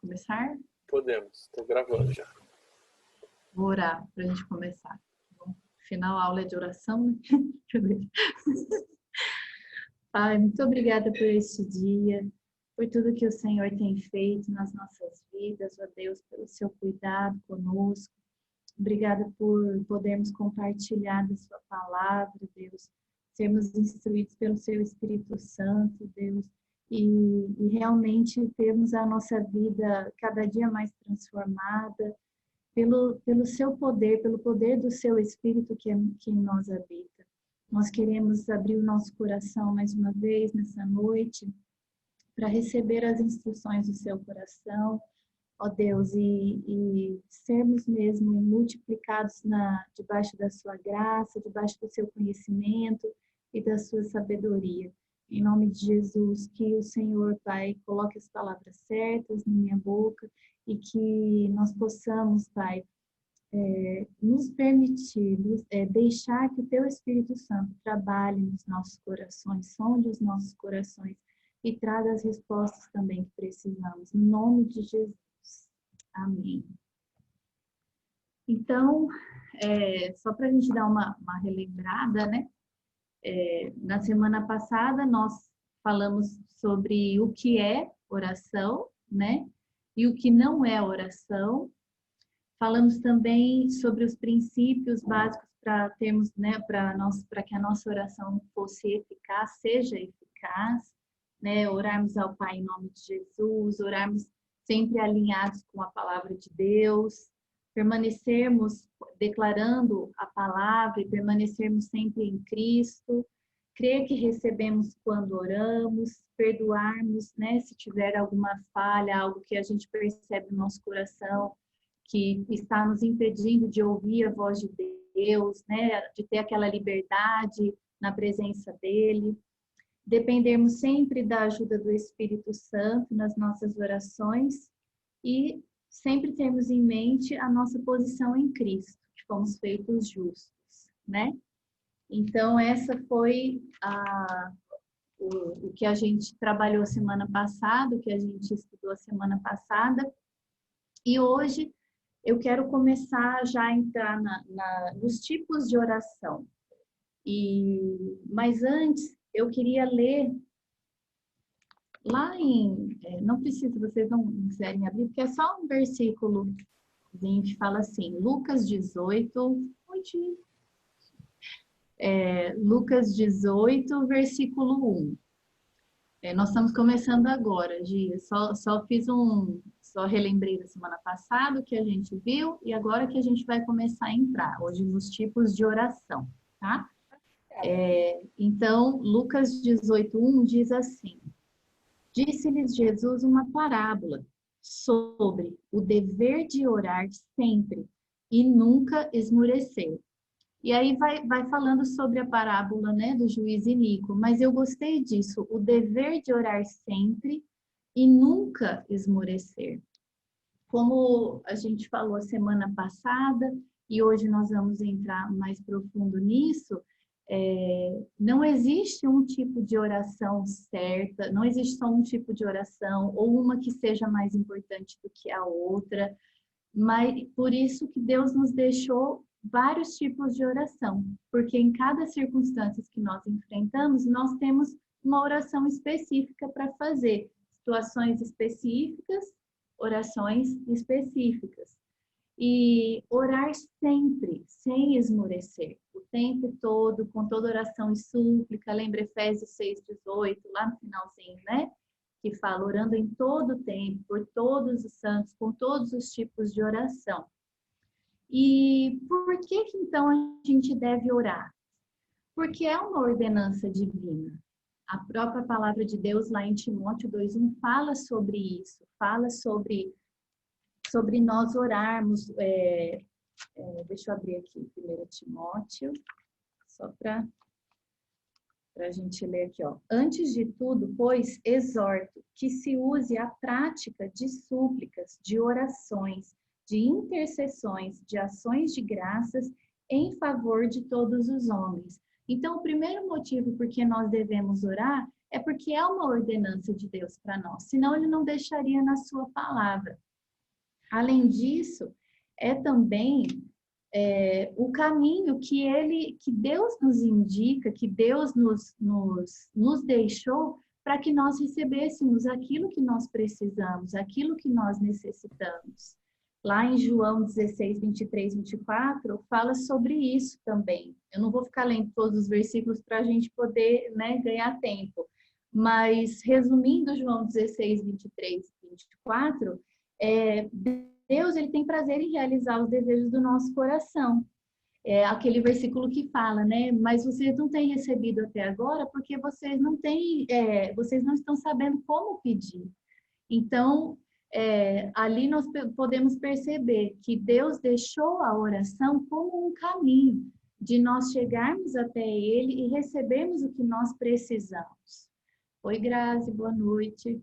Começar? Podemos, estou gravando já. Vou orar para a gente começar. Bom, final, a aula é de oração, né? Pai, muito obrigada por este dia, por tudo que o Senhor tem feito nas nossas vidas, ó Deus, pelo seu cuidado conosco. Obrigada por podermos compartilhar da sua palavra, Deus, sermos instruídos pelo seu Espírito Santo, Deus, e realmente termos a nossa vida cada dia mais transformada pelo seu poder, pelo poder do seu Espírito que em nós habita. Nós queremos abrir o nosso coração mais uma vez nessa noite para receber as instruções do seu coração, ó Deus, e sermos mesmo multiplicados debaixo da sua graça, debaixo do seu conhecimento e da sua sabedoria. Em nome de Jesus, que o Senhor, Pai, coloque as palavras certas na minha boca e que nós possamos, Pai, nos permitir, deixar que o Teu Espírito Santo trabalhe nos nossos corações, sonde os nossos corações e traga as respostas também que precisamos. Em nome de Jesus. Amém. Então, só para a gente dar uma relembrada, né? Na semana passada nós falamos sobre o que é oração, né? E o que não é oração. Falamos também sobre os princípios básicos para termos, né, para que a nossa oração fosse eficaz, seja eficaz, né? Orarmos ao Pai em nome de Jesus, orarmos sempre alinhados com a palavra de Deus, permanecermos declarando a palavra e permanecermos sempre em Cristo, crer que recebemos quando oramos, perdoarmos, né, se tiver alguma falha, algo que a gente percebe no nosso coração, que está nos impedindo de ouvir a voz de Deus, né, de ter aquela liberdade na presença dEle. Dependermos sempre da ajuda do Espírito Santo nas nossas orações e sempre termos em mente a nossa posição em Cristo, que fomos feitos justos, né? Então, essa foi o que a gente trabalhou semana passada, o que a gente estudou semana passada. E hoje eu quero começar já a entrar nos tipos de oração. Mas antes, eu queria ler lá não precisa, vocês não quiserem abrir, porque é só um versículo que fala assim, Lucas 18, Lucas 18, versículo 1. Nós estamos começando agora, Gia, só relembrei da semana passada o que a gente viu e agora que a gente vai começar a entrar, hoje nos tipos de oração, tá? Então, Lucas 18:1 diz assim, disse-lhes Jesus uma parábola sobre o dever de orar sempre e nunca esmorecer. E aí vai falando sobre a parábola, né, do juiz iníquo, mas eu gostei disso, o dever de orar sempre e nunca esmorecer. Como a gente falou semana passada, e hoje nós vamos entrar mais profundo nisso, não existe um tipo de oração certa, não existe só um tipo de oração, ou uma que seja mais importante do que a outra, mas por isso que Deus nos deixou vários tipos de oração, porque em cada circunstância que nós enfrentamos, nós temos uma oração específica para fazer, situações específicas, orações específicas. E orar sempre, sem esmorecer, o tempo todo, com toda oração e súplica, lembra Efésios 6:18, lá no finalzinho, né? Que fala, orando em todo o tempo, por todos os santos, com todos os tipos de oração. E por que então a gente deve orar? Porque é uma ordenança divina. A própria palavra de Deus, lá em Timóteo 2:1, fala sobre isso, fala sobre nós orarmos. Deixa eu abrir aqui 1 Timóteo, só para a gente ler aqui, ó. Antes de tudo, pois, exorto que se use a prática de súplicas, de orações, de intercessões, de ações de graças em favor de todos os homens. Então, o primeiro motivo por que nós devemos orar é porque é uma ordenança de Deus para nós, senão ele não deixaria na sua palavra. Além disso, é também o caminho que Deus nos indica, que Deus nos deixou para que nós recebêssemos aquilo que nós precisamos, aquilo que nós necessitamos. Lá em João 16, 23, 24, fala sobre isso também. Eu não vou ficar lendo todos os versículos para a gente poder, né, ganhar tempo. Mas, resumindo João 16, 23, 24, Deus ele tem prazer em realizar os desejos do nosso coração. É aquele versículo que fala, né? Mas vocês não têm recebido até agora porque vocês não estão sabendo como pedir. Então, ali nós podemos perceber que Deus deixou a oração como um caminho de nós chegarmos até Ele e recebermos o que nós precisamos. Oi, Grazi, boa noite.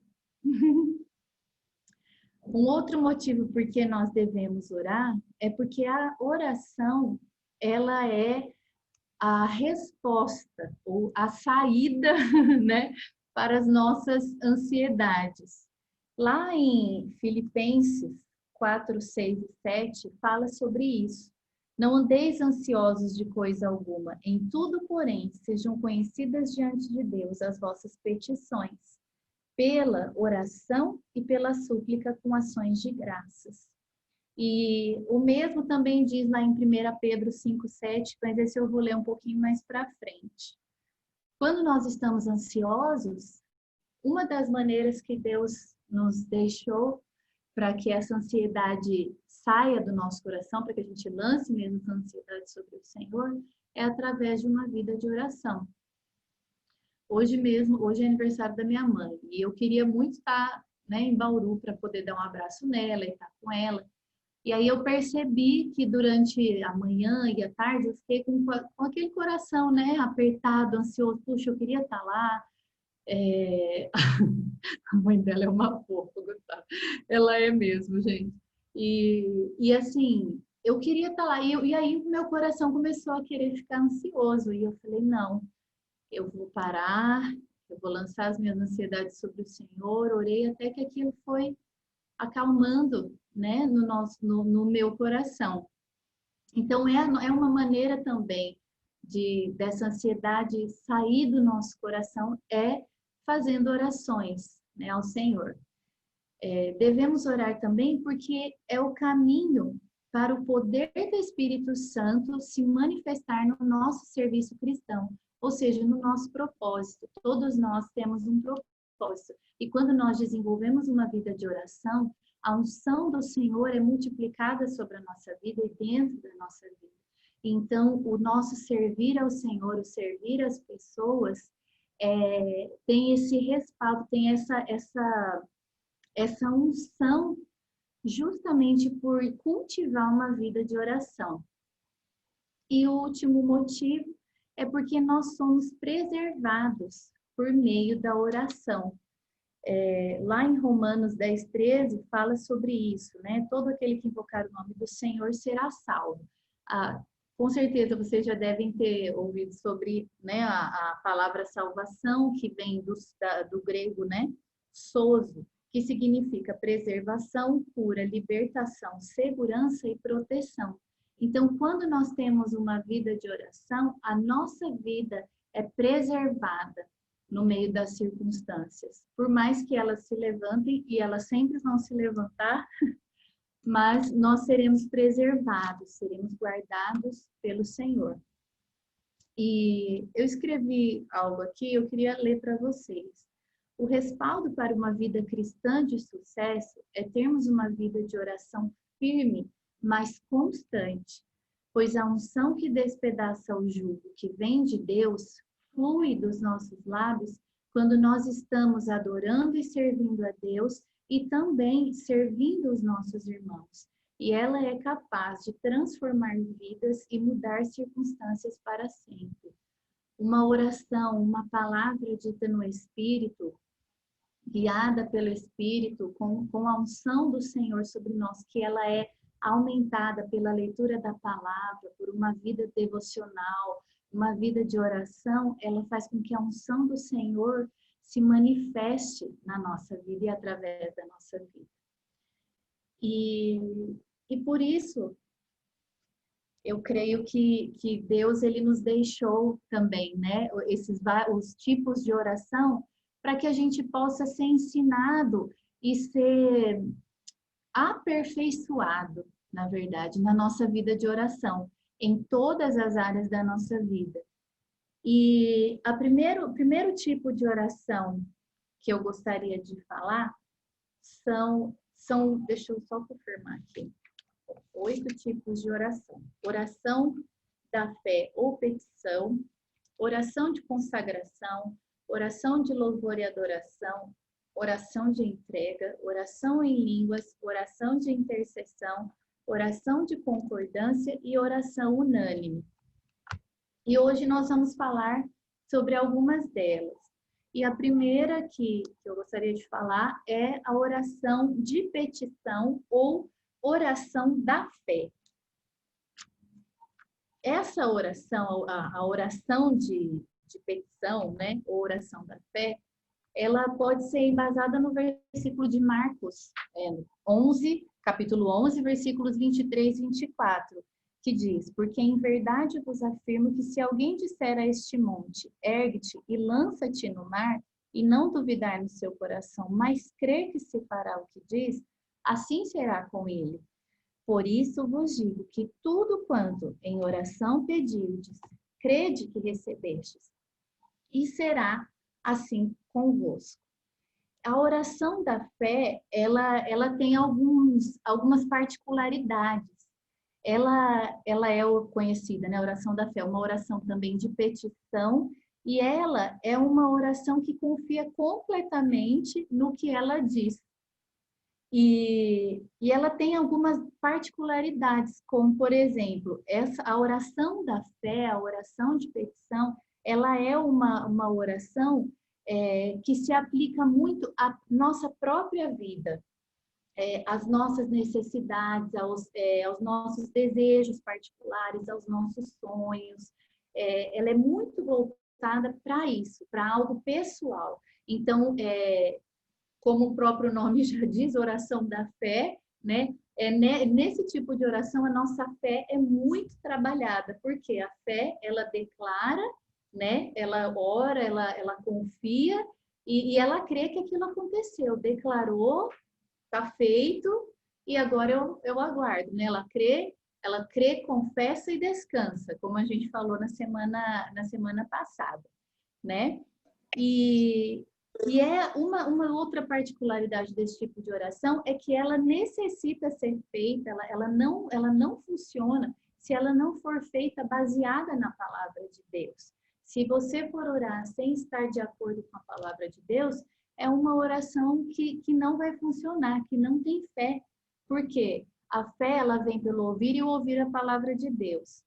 Um outro motivo por que nós devemos orar é porque a oração, ela é a resposta ou a saída, né, para as nossas ansiedades. Lá em Filipenses 4, 6 e 7, fala sobre isso. Não andeis ansiosos de coisa alguma, em tudo, porém, sejam conhecidas diante de Deus as vossas petições, pela oração e pela súplica com ações de graças. E o mesmo também diz lá em 1 Pedro 5,7, mas esse eu vou ler um pouquinho mais para frente. Quando nós estamos ansiosos, uma das maneiras que Deus nos deixou para que essa ansiedade saia do nosso coração, para que a gente lance mesmo essa ansiedade sobre o Senhor, é através de uma vida de oração. Hoje é aniversário da minha mãe, e eu queria muito estar, né, em Bauru para poder dar um abraço nela e estar com ela. E aí eu percebi que durante a manhã e a tarde eu fiquei com aquele coração, né, apertado, ansioso. Puxa, eu queria estar lá. A mãe dela é uma fofa, Gustavo. Ela é mesmo, gente. E assim, eu queria estar lá. E aí o meu coração começou a querer ficar ansioso. E eu falei, não, eu vou parar, eu vou lançar as minhas ansiedades sobre o Senhor. Orei até que aquilo foi acalmando, né, no meu coração. Então, é uma maneira também dessa ansiedade sair do nosso coração, fazendo orações, né, ao Senhor. Devemos orar também porque é o caminho para o poder do Espírito Santo se manifestar no nosso serviço cristão, ou seja, no nosso propósito. Todos nós temos um propósito. E quando nós desenvolvemos uma vida de oração, a unção do Senhor é multiplicada sobre a nossa vida e dentro da nossa vida. Então, o nosso servir ao Senhor, o servir as pessoas, tem esse respaldo, tem essa unção justamente por cultivar uma vida de oração. E o último motivo é porque nós somos preservados por meio da oração. Lá em Romanos 10, 13, fala sobre isso, né? Todo aquele que invocar o nome do Senhor será salvo. Com certeza vocês já devem ter ouvido sobre, né, a palavra salvação, que vem do grego, né? Sozo, que significa preservação, cura, libertação, segurança e proteção. Então, quando nós temos uma vida de oração, a nossa vida é preservada no meio das circunstâncias. Por mais que elas se levantem, e elas sempre vão se levantar, mas nós seremos preservados, seremos guardados pelo Senhor. E eu escrevi algo aqui, eu queria ler para vocês. O respaldo para uma vida cristã de sucesso é termos uma vida de oração firme, mas constante, pois a unção que despedaça o jugo que vem de Deus flui dos nossos lábios quando nós estamos adorando e servindo a Deus e também servindo os nossos irmãos. E ela é capaz de transformar vidas e mudar circunstâncias para sempre. Uma oração, uma palavra dita no Espírito, guiada pelo Espírito, com a unção do Senhor sobre nós, que ela é aumentada pela leitura da palavra, por uma vida devocional, uma vida de oração, ela faz com que a unção do Senhor se manifeste na nossa vida e através da nossa vida. E por isso, eu creio que Deus ele nos deixou também, né, os tipos de oração, para que a gente possa ser ensinado e ser aperfeiçoado, na verdade, na nossa vida de oração, em todas as áreas da nossa vida. E o primeiro tipo de oração que eu gostaria de falar são deixa eu só confirmar aqui, 8 tipos de oração. Oração da fé ou petição, oração de consagração, oração de louvor e adoração, oração de entrega, oração em línguas, oração de intercessão, oração de concordância e oração unânime. E hoje nós vamos falar sobre algumas delas. E a primeira que eu gostaria de falar é a oração de petição ou oração da fé. Essa oração, a oração de petição, né, ou oração da fé, ela pode ser embasada no versículo de Marcos 11, capítulo 11, versículos 23 e 24, que diz: porque em verdade vos afirmo que se alguém disser a este monte, ergue-te e lança-te no mar, e não duvidar no seu coração, mas crer que se fará o que diz, assim será com ele. Por isso vos digo que tudo quanto em oração pedirdes, crede que recebestes, e será assim convosco. A oração da fé, ela tem algumas particularidades. Ela é conhecida, né? A oração da fé, uma oração também de petição, e ela é uma oração que confia completamente no que ela diz. E ela tem algumas particularidades, como, por exemplo, a oração da fé, a oração de petição, ela é uma oração que se aplica muito à nossa própria vida, às nossas necessidades, aos nossos desejos particulares, aos nossos sonhos. Ela é muito voltada para isso, para algo pessoal. Então, como o próprio nome já diz, oração da fé, né? Nesse tipo de oração, a nossa fé é muito trabalhada, porque a fé, ela declara, né? Ela ora, ela confia e ela crê que aquilo aconteceu. Declarou, está feito, e agora eu aguardo, né? Ela crê, confessa e descansa, como a gente falou na semana passada, né? E uma outra particularidade desse tipo de oração é que ela necessita ser feita, ela não funciona se ela não for feita baseada na palavra de Deus. Se você for orar sem estar de acordo com a palavra de Deus, é uma oração que não vai funcionar, que não tem fé. Por quê? A fé, ela vem pelo ouvir e ouvir a palavra de Deus.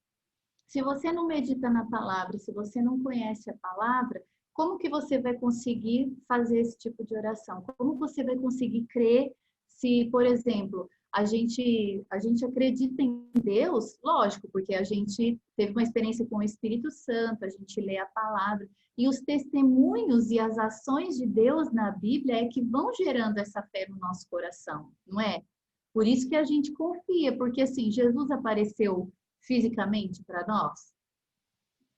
Se você não medita na palavra, se você não conhece a palavra, como que você vai conseguir fazer esse tipo de oração? Como você vai conseguir crer se, por exemplo, a gente acredita em Deus? Lógico, porque a gente teve uma experiência com o Espírito Santo, a gente lê a palavra, e os testemunhos e as ações de Deus na Bíblia é que vão gerando essa fé no nosso coração, não é? Por isso que a gente confia, porque assim, Jesus apareceu fisicamente para nós?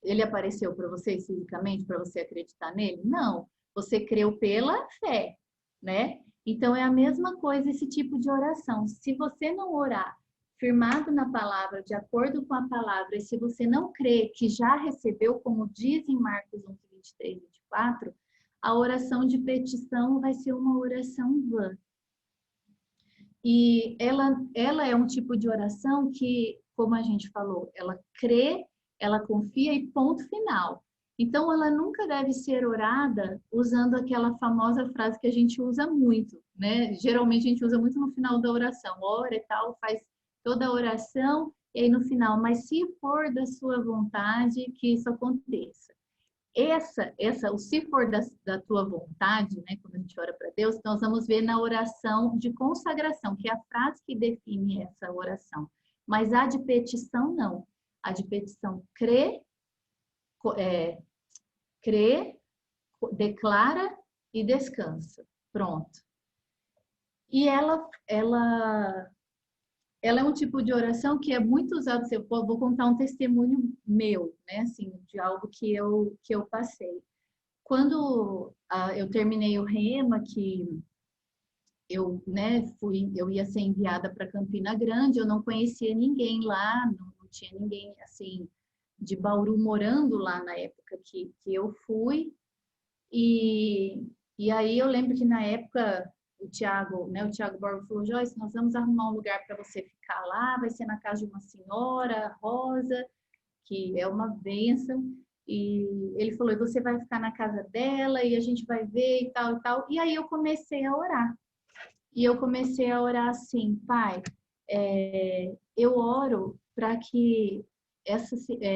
Ele apareceu para você fisicamente, para você acreditar nele? Não. Você creu pela fé, né? Então, é a mesma coisa esse tipo de oração. Se você não orar firmado na palavra, de acordo com a palavra, e se você não crê que já recebeu, como diz em Marcos 11, 23 e 24, a oração de petição vai ser uma oração vã. E ela é um tipo de oração que, como a gente falou, ela crê, ela confia e ponto final. Então, ela nunca deve ser orada usando aquela famosa frase que a gente usa muito, né? Geralmente a gente usa muito no final da oração, ora e tal, faz toda a oração e aí no final, mas se for da sua vontade que isso aconteça. O se for da tua vontade, né, quando a gente ora para Deus, nós vamos ver na oração de consagração, que é a frase que define essa oração. Mas a de petição, não. A de petição crê, declara e descansa. Pronto. E ela é um tipo de oração que é muito usado. Eu vou contar um testemunho meu, né? Assim, de algo que eu passei. Quando eu terminei o Rema, que eu, né, eu ia ser enviada para Campina Grande, eu não conhecia ninguém lá, não tinha ninguém assim de Bauru morando lá na época que eu fui. E, e aí eu lembro que na época o Tiago, né, o Tiago Borba falou: Joyce, nós vamos arrumar um lugar para você ficar lá, vai ser na casa de uma senhora, Rosa, que é uma bênção. E ele falou: e você vai ficar na casa dela e a gente vai ver e tal e tal. E aí eu comecei a orar. E eu comecei a orar assim: Pai, eu oro para que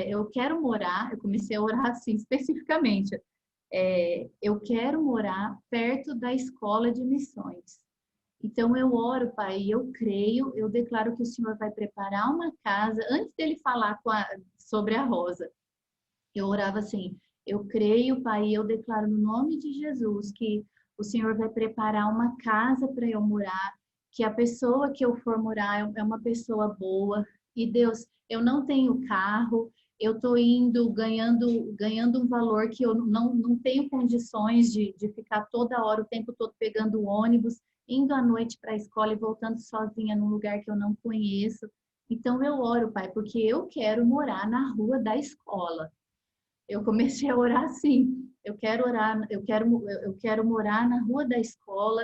eu quero morar. Eu comecei a orar assim especificamente. Eu quero morar perto da escola de missões. Então eu oro, Pai, e eu creio, eu declaro que o Senhor vai preparar uma casa. Antes dele falar sobre a Rosa, eu orava assim: eu creio, Pai, e eu declaro no nome de Jesus que o Senhor vai preparar uma casa para eu morar, que a pessoa que eu for morar é uma pessoa boa. E Deus, eu não tenho carro, eu estou indo ganhando um valor que eu não tenho condições de ficar toda hora, o tempo todo pegando ônibus, indo à noite para a escola e voltando sozinha num lugar que eu não conheço. Então eu oro, Pai, porque eu quero morar na rua da escola. Eu comecei a orar assim. Eu quero orar, eu quero morar na rua da escola,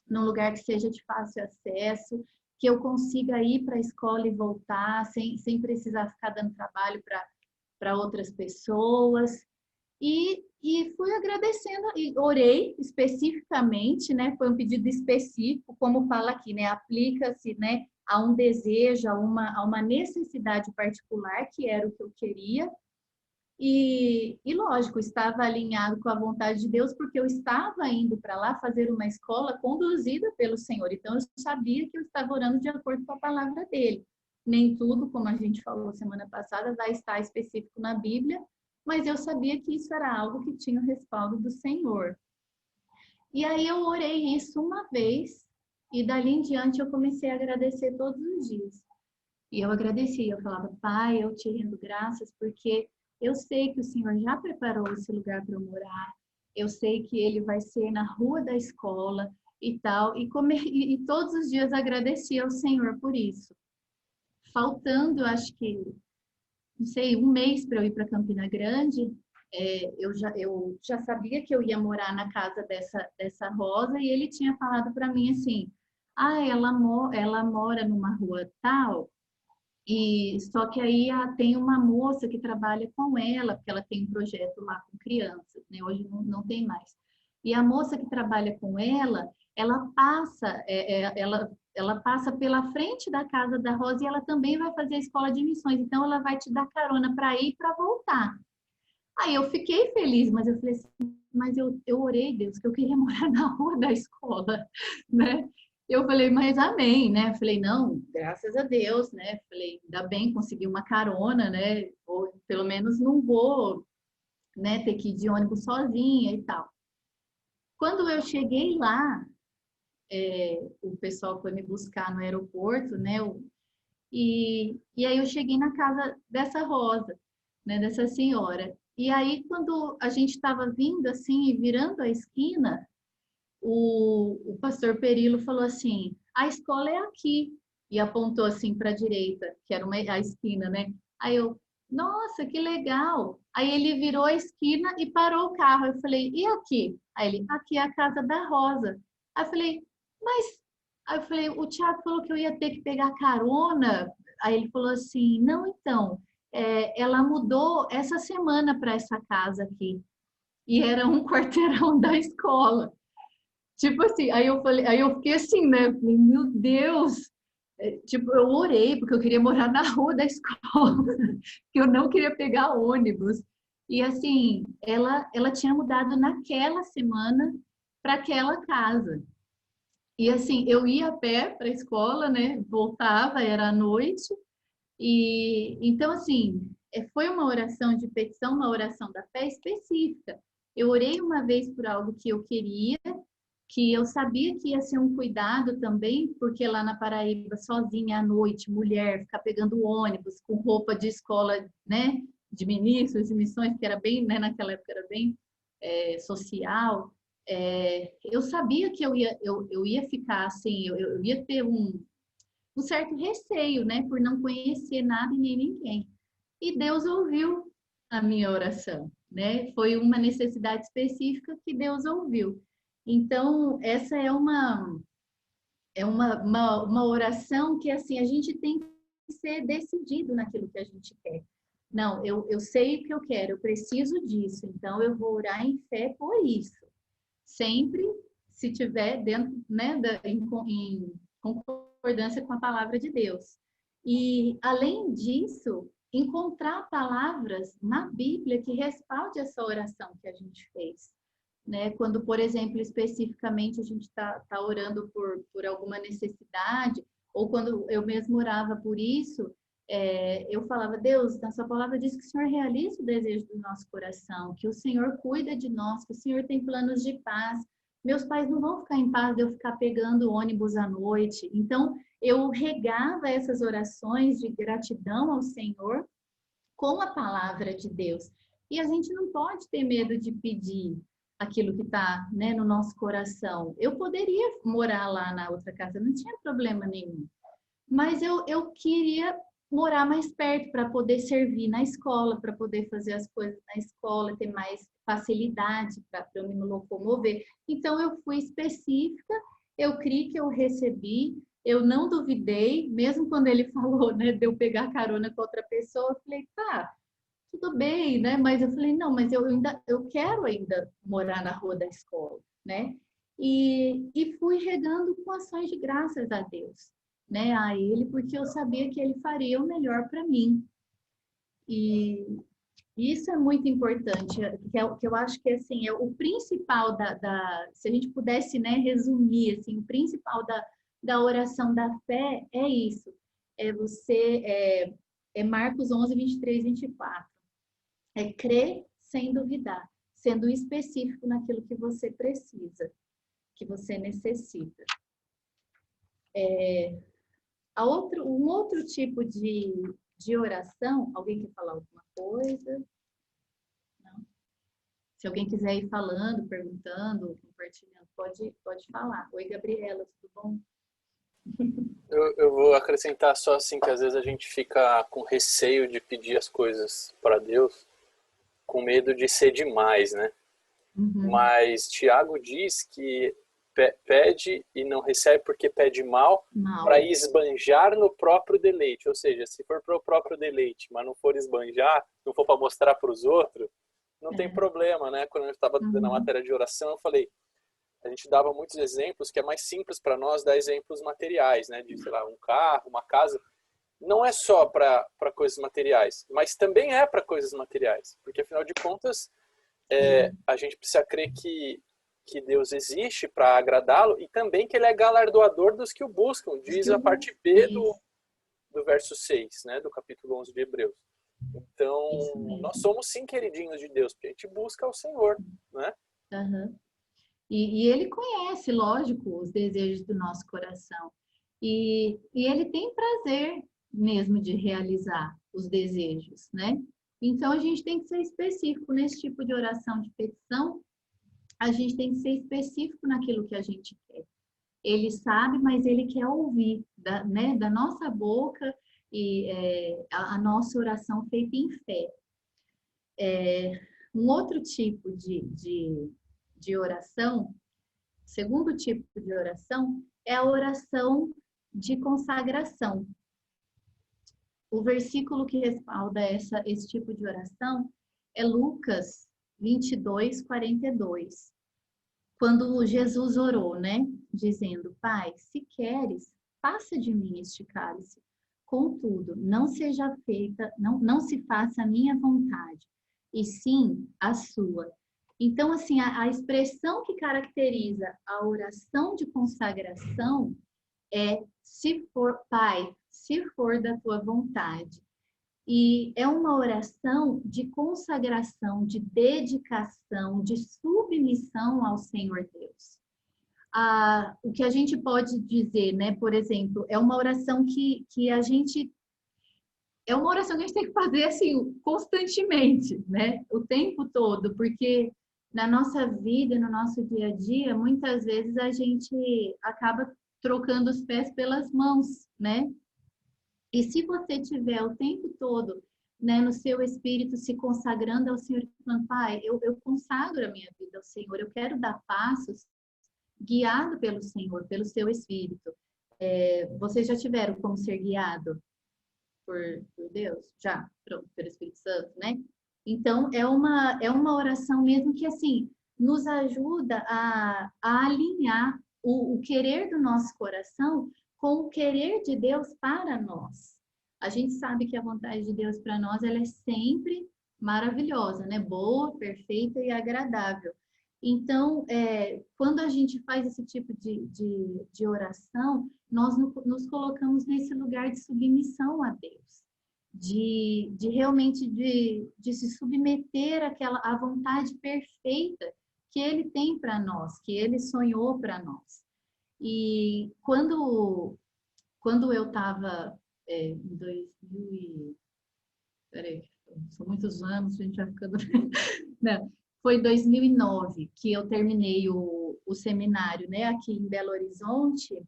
num lugar que seja de fácil acesso, que eu consiga ir para a escola e voltar sem precisar ficar dando trabalho para outras pessoas. E fui agradecendo e orei especificamente, né? Foi um pedido específico, como fala aqui, né? Aplica-se, né, a um desejo, a uma necessidade particular, que era o que eu queria. Lógico, estava alinhado com a vontade de Deus, porque eu estava indo para lá fazer uma escola conduzida pelo Senhor. Então, eu sabia que eu estava orando de acordo com a palavra dele. Nem tudo, como a gente falou semana passada, vai estar específico na Bíblia, mas eu sabia que isso era algo que tinha o respaldo do Senhor. E aí eu orei isso uma vez, e dali em diante eu comecei a agradecer todos os dias. E eu agradecia, eu falava: Pai, eu te rendo graças porque eu sei que o Senhor já preparou esse lugar para eu morar, eu sei que ele vai ser na rua da escola e tal, e todos os dias agradecia ao Senhor por isso. Faltando, acho que, não sei, um mês para eu ir para Campina Grande, eu já sabia que eu ia morar na casa dessa Rosa, e ele tinha falado para mim assim: ela mora numa rua tal. E só que aí tem uma moça que trabalha com ela, porque ela tem um projeto lá com crianças, né? Hoje não tem mais. E a moça que trabalha com ela passa, ela passa pela frente da casa da Rosa e ela também vai fazer a escola de missões. Então ela vai te dar carona para ir e para voltar. Aí eu fiquei feliz, mas eu falei assim: mas eu orei, Deus, que eu queria morar na rua da escola, né? Eu falei: mas amém, né? Eu falei: não, graças a Deus, né? Falei: ainda bem, consegui uma carona, né? Ou pelo menos não vou, né, ter que ir de ônibus sozinha e tal. Quando eu cheguei lá, o pessoal foi me buscar no aeroporto, né? E aí eu cheguei na casa dessa Rosa, né, dessa senhora. E aí, quando a gente estava vindo assim e virando a esquina, o pastor Perilo falou assim: a escola é aqui. E apontou assim para a direita, que era a esquina, né? Aí eu: nossa, que legal. Aí ele virou a esquina e parou o carro. Eu falei: e aqui? Aí ele: aqui é a casa da Rosa. Aí eu falei: mas. Aí eu falei: o Tiago falou que eu ia ter que pegar carona. Aí ele falou assim: não, então, ela mudou essa semana para essa casa aqui. E era um quarteirão da escola. Tipo assim, aí eu fiquei assim, né? Falei: meu Deus! Tipo, eu orei porque eu queria morar na rua da escola, que eu não queria pegar ônibus. E assim, ela tinha mudado naquela semana para aquela casa. E assim, eu ia a pé para a escola, né? Voltava, era à noite. E então assim, foi uma oração de petição, uma oração da fé específica. Eu orei uma vez por algo que eu queria, que eu sabia que ia ser um cuidado também, porque lá na Paraíba, sozinha à noite, mulher, ficar pegando ônibus com roupa de escola, né, de ministros, de missões, que era bem, né, naquela época era bem social. Eu sabia que eu ia ficar assim, eu ia ter um certo receio, né, por não conhecer nada e nem ninguém. E Deus ouviu a minha oração, né? Foi uma necessidade específica que Deus ouviu. Então, essa é uma oração que, assim, a gente tem que ser decidido naquilo que a gente quer. Não, eu sei o que eu quero, eu preciso disso, então eu vou orar em fé por isso. Sempre, se tiver dentro, né, em concordância com a palavra de Deus. E, além disso, encontrar palavras na Bíblia que respalde essa oração que a gente fez. Né? Quando, por exemplo, especificamente a gente está orando por alguma necessidade, ou quando eu mesmo orava por isso, eu falava, Deus, na sua palavra diz que o Senhor realiza o desejo do nosso coração, que o Senhor cuida de nós, que o Senhor tem planos de paz. Meus pais não vão ficar em paz de eu ficar pegando ônibus à noite. Então, eu regava essas orações de gratidão ao Senhor com a palavra de Deus. E a gente não pode ter medo de pedir aquilo que está, né, no nosso coração. Eu poderia morar lá na outra casa, não tinha problema nenhum. Mas eu queria morar mais perto para poder servir na escola, para poder fazer as coisas na escola, ter mais facilidade para eu me locomover. Então, eu fui específica, eu criei que eu recebi, eu não duvidei, mesmo quando ele falou, né, de eu pegar carona com outra pessoa, eu falei, tá, tudo bem, né? Mas eu falei, não, mas eu quero ainda morar na rua da escola, né? E fui regando com ações de graças a Deus, né? A ele, porque eu sabia que ele faria o melhor para mim. E isso é muito importante, que eu acho que assim, é o principal se a gente pudesse, né, resumir assim, o principal da oração da fé é isso. É Marcos 11, 23, 24. É crer sem duvidar, sendo específico naquilo que você precisa, que você necessita. Um outro tipo de oração, alguém quer falar alguma coisa? Não? Se alguém quiser ir falando, perguntando, compartilhando, pode falar. Oi, Gabriela, tudo bom? Eu vou acrescentar só assim que às vezes a gente fica com receio de pedir as coisas para Deus, com medo de ser demais, né? Uhum. Mas Tiago diz que pede e não recebe porque pede mal para Mal. esbanjar no próprio deleite. Ou seja, se for para o próprio deleite, mas não for esbanjar, não for para mostrar para os outros, não tem É. problema, né? Quando eu estava na Uhum. matéria de oração, eu falei, a gente dava muitos exemplos, que é mais simples para nós dar exemplos materiais, né? De, sei lá, um carro, uma casa. Não é só para coisas materiais, mas também é para coisas materiais. Porque, afinal de contas, Sim. a gente precisa crer que Deus existe para agradá-lo e também que ele é galardoador dos que o buscam, diz a parte B Isso, do verso 6, né, do capítulo 11 de Hebreus. isso Então, nós mesmo. somos sim queridinhos de Deus, porque a gente busca o Senhor, né? Uhum. E ele conhece, lógico, os desejos do nosso coração. E ele tem prazer mesmo de realizar os desejos, né? Então, a gente tem que ser específico nesse tipo de oração de petição, a gente tem que ser específico naquilo que a gente quer. Ele sabe, mas ele quer ouvir né, da nossa boca e a nossa oração feita em fé. Um outro tipo de oração, segundo tipo de oração, é a oração de consagração. O versículo que respalda esse tipo de oração é Lucas 22, 42. Quando Jesus orou, né? Dizendo, Pai, se queres, passa de mim este cálice. Contudo, não seja feita, não se faça a minha vontade, e sim a sua. Então, assim, a expressão que caracteriza a oração de consagração é, se for, Pai, se for da tua vontade. E é uma oração de consagração, de dedicação, de submissão ao Senhor Deus. O que a gente pode dizer, né? Por exemplo, é uma oração que a gente... É uma oração que a gente tem que fazer, assim, constantemente, né? O tempo todo, porque na nossa vida, no nosso dia a dia, muitas vezes a gente acaba trocando os pés pelas mãos, né? E se você tiver o tempo todo, né, no seu espírito se consagrando ao Senhor, falando, Pai, eu consagro a minha vida ao Senhor, eu quero dar passos guiado pelo Senhor, pelo seu espírito. Vocês já tiveram como ser guiado por Deus? Já, pronto, pelo Espírito Santo, né? Então, é uma oração mesmo que, assim, nos ajuda a alinhar o querer do nosso coração com o querer de Deus para nós. A gente sabe que a vontade de Deus para nós, ela é sempre maravilhosa, né? Boa, perfeita e agradável. Então, quando a gente faz esse tipo de oração, nós nos colocamos nesse lugar de submissão a Deus, de realmente de se submeter à vontade perfeita que Ele tem para nós, que Ele sonhou para nós. E quando eu estava em 2000 peraí, são muitos anos, a gente vai ficando... Não, foi em 2009 que eu terminei o seminário, né, aqui em Belo Horizonte,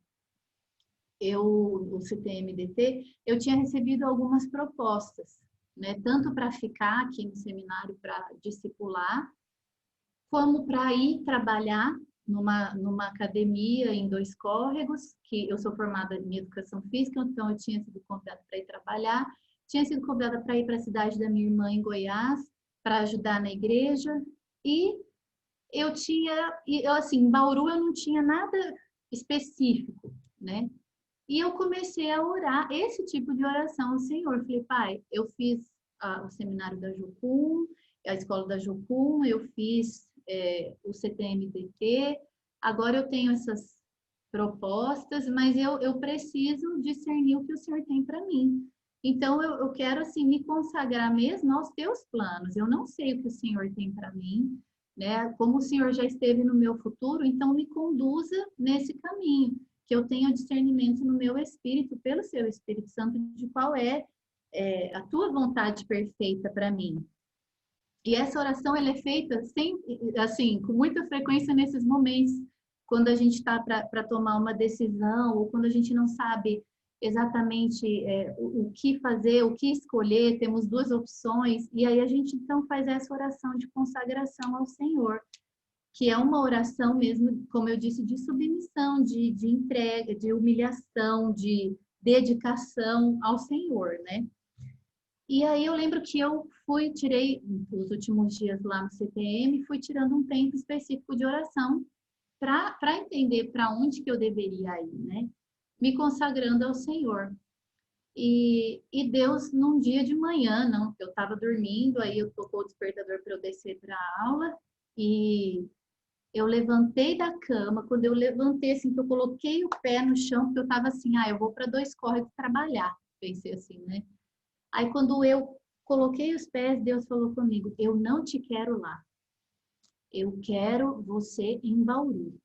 o CTMDT, eu tinha recebido algumas propostas, né, tanto para ficar aqui no seminário para discipular, como para ir trabalhar numa academia em Dois Córregos, que eu sou formada em Educação Física, então eu tinha sido convidada para ir trabalhar, tinha sido convidada para ir para a cidade da minha irmã em Goiás, para ajudar na igreja, e assim, em Bauru eu não tinha nada específico, né? E eu comecei a orar esse tipo de oração ao Senhor. Falei, Pai, eu fiz o seminário da Jucum, a escola da Jucum, eu fiz o CTMDT, agora eu tenho essas propostas, mas eu preciso discernir o que o Senhor tem para mim. Então, eu quero, assim, me consagrar mesmo aos teus planos. Eu não sei o que o Senhor tem para mim, né? Como o Senhor já esteve no meu futuro, então me conduza nesse caminho, que eu tenha discernimento no meu espírito, pelo seu Espírito Santo, de qual é a tua vontade perfeita para mim. E essa oração, ela é feita sempre, assim, com muita frequência nesses momentos, quando a gente está para tomar uma decisão, ou quando a gente não sabe exatamente o que fazer, o que escolher, temos duas opções, e aí a gente então faz essa oração de consagração ao Senhor, que é uma oração mesmo, como eu disse, de submissão, de entrega, de humilhação, de dedicação ao Senhor, né? E aí eu lembro que eu tirei os últimos dias lá no CTM, fui tirando um tempo específico de oração para entender para onde que eu deveria ir, né? Me consagrando ao Senhor. E Deus, num dia de manhã, não, eu estava dormindo, aí eu tocou o despertador para eu descer para a aula, e eu levantei da cama, quando eu levantei, assim, que eu coloquei o pé no chão, porque eu estava assim, eu vou para Dois Córregos trabalhar, pensei assim, né? Aí quando eu coloquei os pés, Deus falou comigo, eu não te quero lá, eu quero você em Bauru.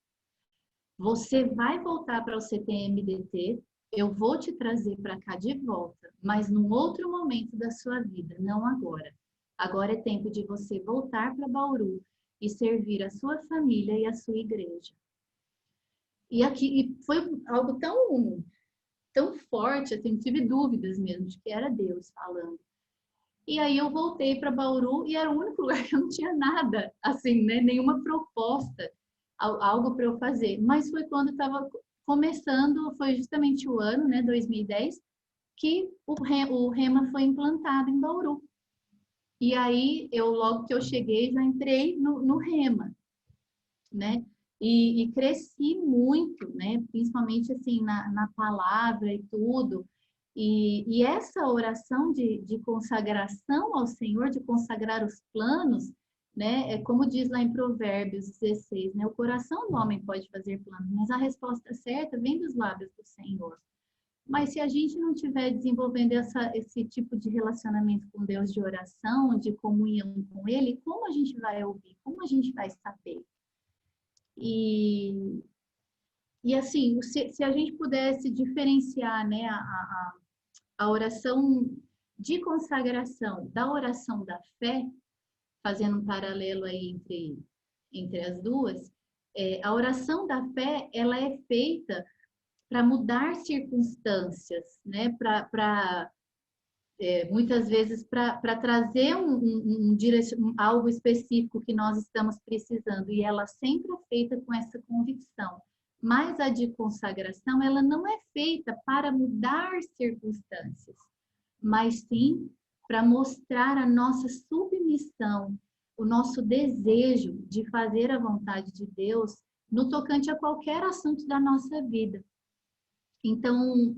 Você vai voltar para o CTMDT, eu vou te trazer para cá de volta, mas num outro momento da sua vida, não agora. Agora é tempo de você voltar para Bauru e servir a sua família e a sua igreja. E foi algo tão forte, assim, tive dúvidas mesmo de que era Deus falando. E aí eu voltei para Bauru e era o único lugar que eu não tinha nada, assim, né? Nenhuma proposta, algo para eu fazer. Mas foi quando estava começando, foi justamente o ano, né, 2010, que o Rema foi implantado em Bauru. E aí, logo que eu cheguei, já entrei no Rema, né? E cresci muito, né? Principalmente, assim, na palavra e tudo. E essa oração de consagração ao Senhor, de consagrar os planos, né? É como diz lá em Provérbios 16, né? O coração do homem pode fazer planos, mas a resposta certa vem dos lábios do Senhor. Mas se a gente não estiver desenvolvendo esse tipo de relacionamento com Deus, de oração, de comunhão com Ele, como a gente vai ouvir? Como a gente vai saber? E assim, se a gente pudesse diferenciar, né, a oração de consagração da oração da fé, fazendo um paralelo aí entre as duas, a oração da fé, ela é feita para mudar circunstâncias, né? Muitas vezes para trazer algo específico que nós estamos precisando, e ela sempre é feita com essa convicção. Mas a de consagração, ela não é feita para mudar circunstâncias, mas sim para mostrar a nossa submissão, o nosso desejo de fazer a vontade de Deus no tocante a qualquer assunto da nossa vida. Então,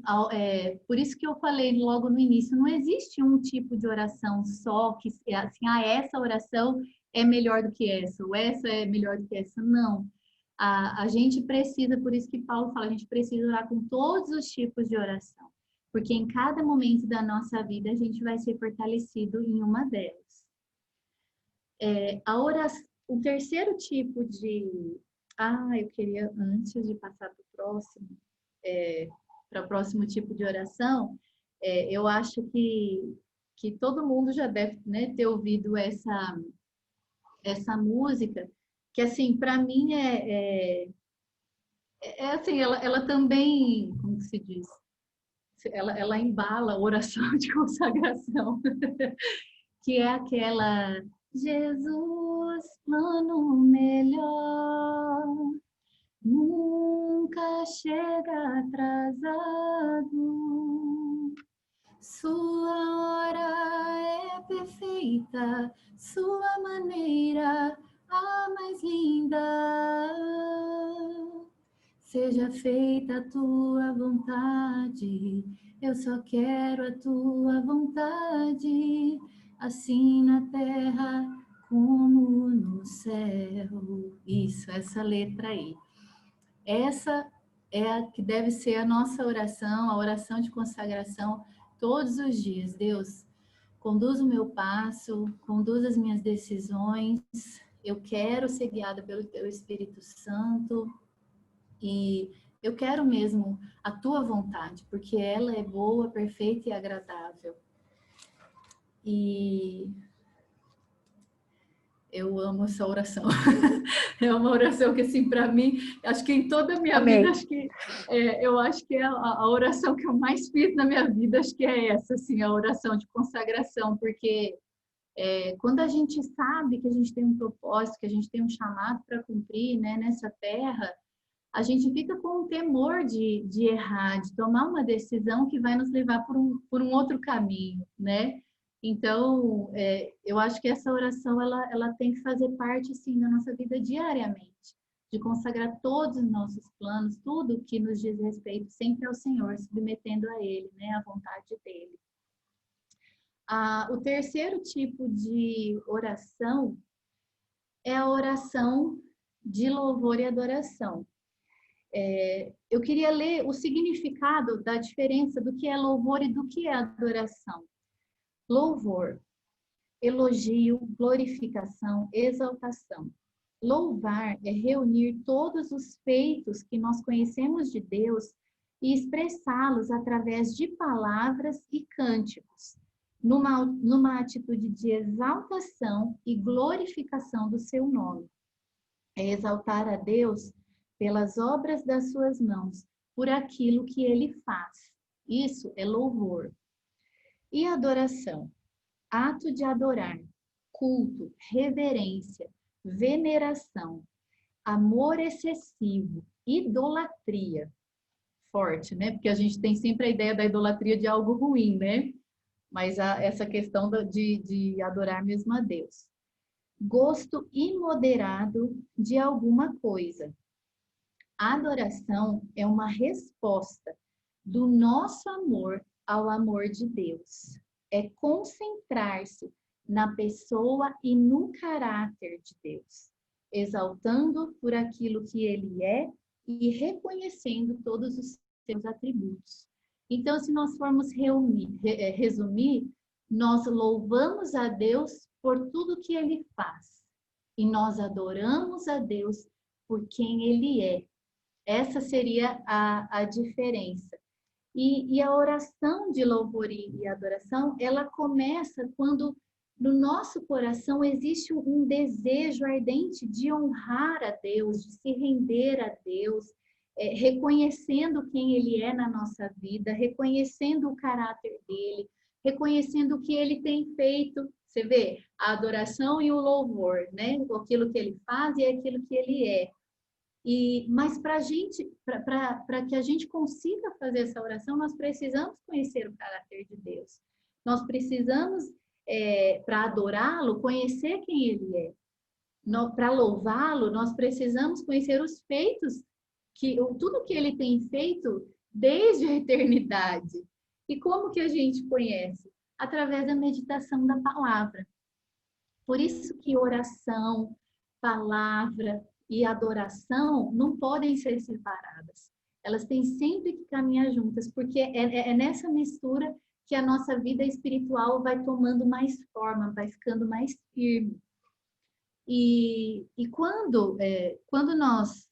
por isso que eu falei logo no início, não existe um tipo de oração só que assim, essa oração é melhor do que essa, ou essa é melhor do que essa. Não. A gente precisa, por isso que Paulo fala, a gente precisa orar com todos os tipos de oração, porque em cada momento da nossa vida a gente vai ser fortalecido em uma delas. O terceiro tipo de... eu queria, antes de passar para o próximo, para o próximo tipo de oração, eu acho que todo mundo já deve, né, ter ouvido essa música, que assim, para mim assim, ela também, como que se diz? Ela embala a oração de consagração, que é aquela Jesus, plano melhor, nunca chega atrasado. Sua hora é perfeita, sua maneira a mais linda. Seja feita a tua vontade, eu só quero a tua vontade, assim na terra como no céu. Isso, essa letra aí. Essa é a que deve ser a nossa oração, a oração de consagração todos os dias. Deus, conduz o meu passo, conduz as minhas decisões. Eu quero ser guiada pelo teu Espírito Santo e eu quero mesmo a tua vontade, porque ela é boa, perfeita e agradável. E eu amo essa oração. É uma oração que, assim, para mim, acho que em toda a minha vida, eu acho que é a oração que eu mais fiz na minha vida, acho que é essa, assim, a oração de consagração, porque quando a gente sabe que a gente tem um propósito, que a gente tem um chamado para cumprir, né, nessa terra, a gente fica com um temor de errar, de tomar uma decisão que vai nos levar por um outro caminho, né? Então, eu acho que essa oração, ela tem que fazer parte, assim, da nossa vida diariamente, de consagrar todos os nossos planos, tudo que nos diz respeito sempre ao Senhor, submetendo a Ele, né, à vontade dEle. O terceiro tipo de oração é a oração de louvor e adoração. Eu queria ler o significado da diferença do que é louvor e do que é adoração. Louvor, elogio, glorificação, exaltação. Louvar é reunir todos os feitos que nós conhecemos de Deus e expressá-los através de palavras e cânticos, numa atitude de exaltação e glorificação do seu nome. É exaltar a Deus pelas obras das suas mãos, por aquilo que ele faz. Isso é louvor. E adoração? Ato de adorar, culto, reverência, veneração, amor excessivo, idolatria. Forte, né? Porque a gente tem sempre a ideia da idolatria de algo ruim, né? Mas essa questão de adorar mesmo a Deus. Gosto imoderado de alguma coisa. A adoração é uma resposta do nosso amor ao amor de Deus. É concentrar-se na pessoa e no caráter de Deus, exaltando por aquilo que ele é e reconhecendo todos os seus atributos. Então, se nós formos resumir, nós louvamos a Deus por tudo que Ele faz. E nós adoramos a Deus por quem Ele é. Essa seria a diferença. E a oração de louvor e adoração, ela começa quando no nosso coração existe um desejo ardente de honrar a Deus, de se render a Deus, reconhecendo quem Ele é na nossa vida, reconhecendo o caráter dEle, reconhecendo o que Ele tem feito. Você vê, a adoração e o louvor, né? Aquilo que Ele faz e aquilo que Ele é. Mas para que a gente consiga fazer essa oração, nós precisamos conhecer o caráter de Deus. Nós precisamos, para adorá-lo, conhecer quem Ele é. Para louvá-lo, nós precisamos conhecer os feitos, tudo que Ele tem feito desde a eternidade. E como que a gente conhece? Através da meditação da palavra. Por isso que oração, palavra e adoração não podem ser separadas. Elas têm sempre que caminhar juntas, porque é nessa mistura que a nossa vida espiritual vai tomando mais forma, vai ficando mais firme. E quando nós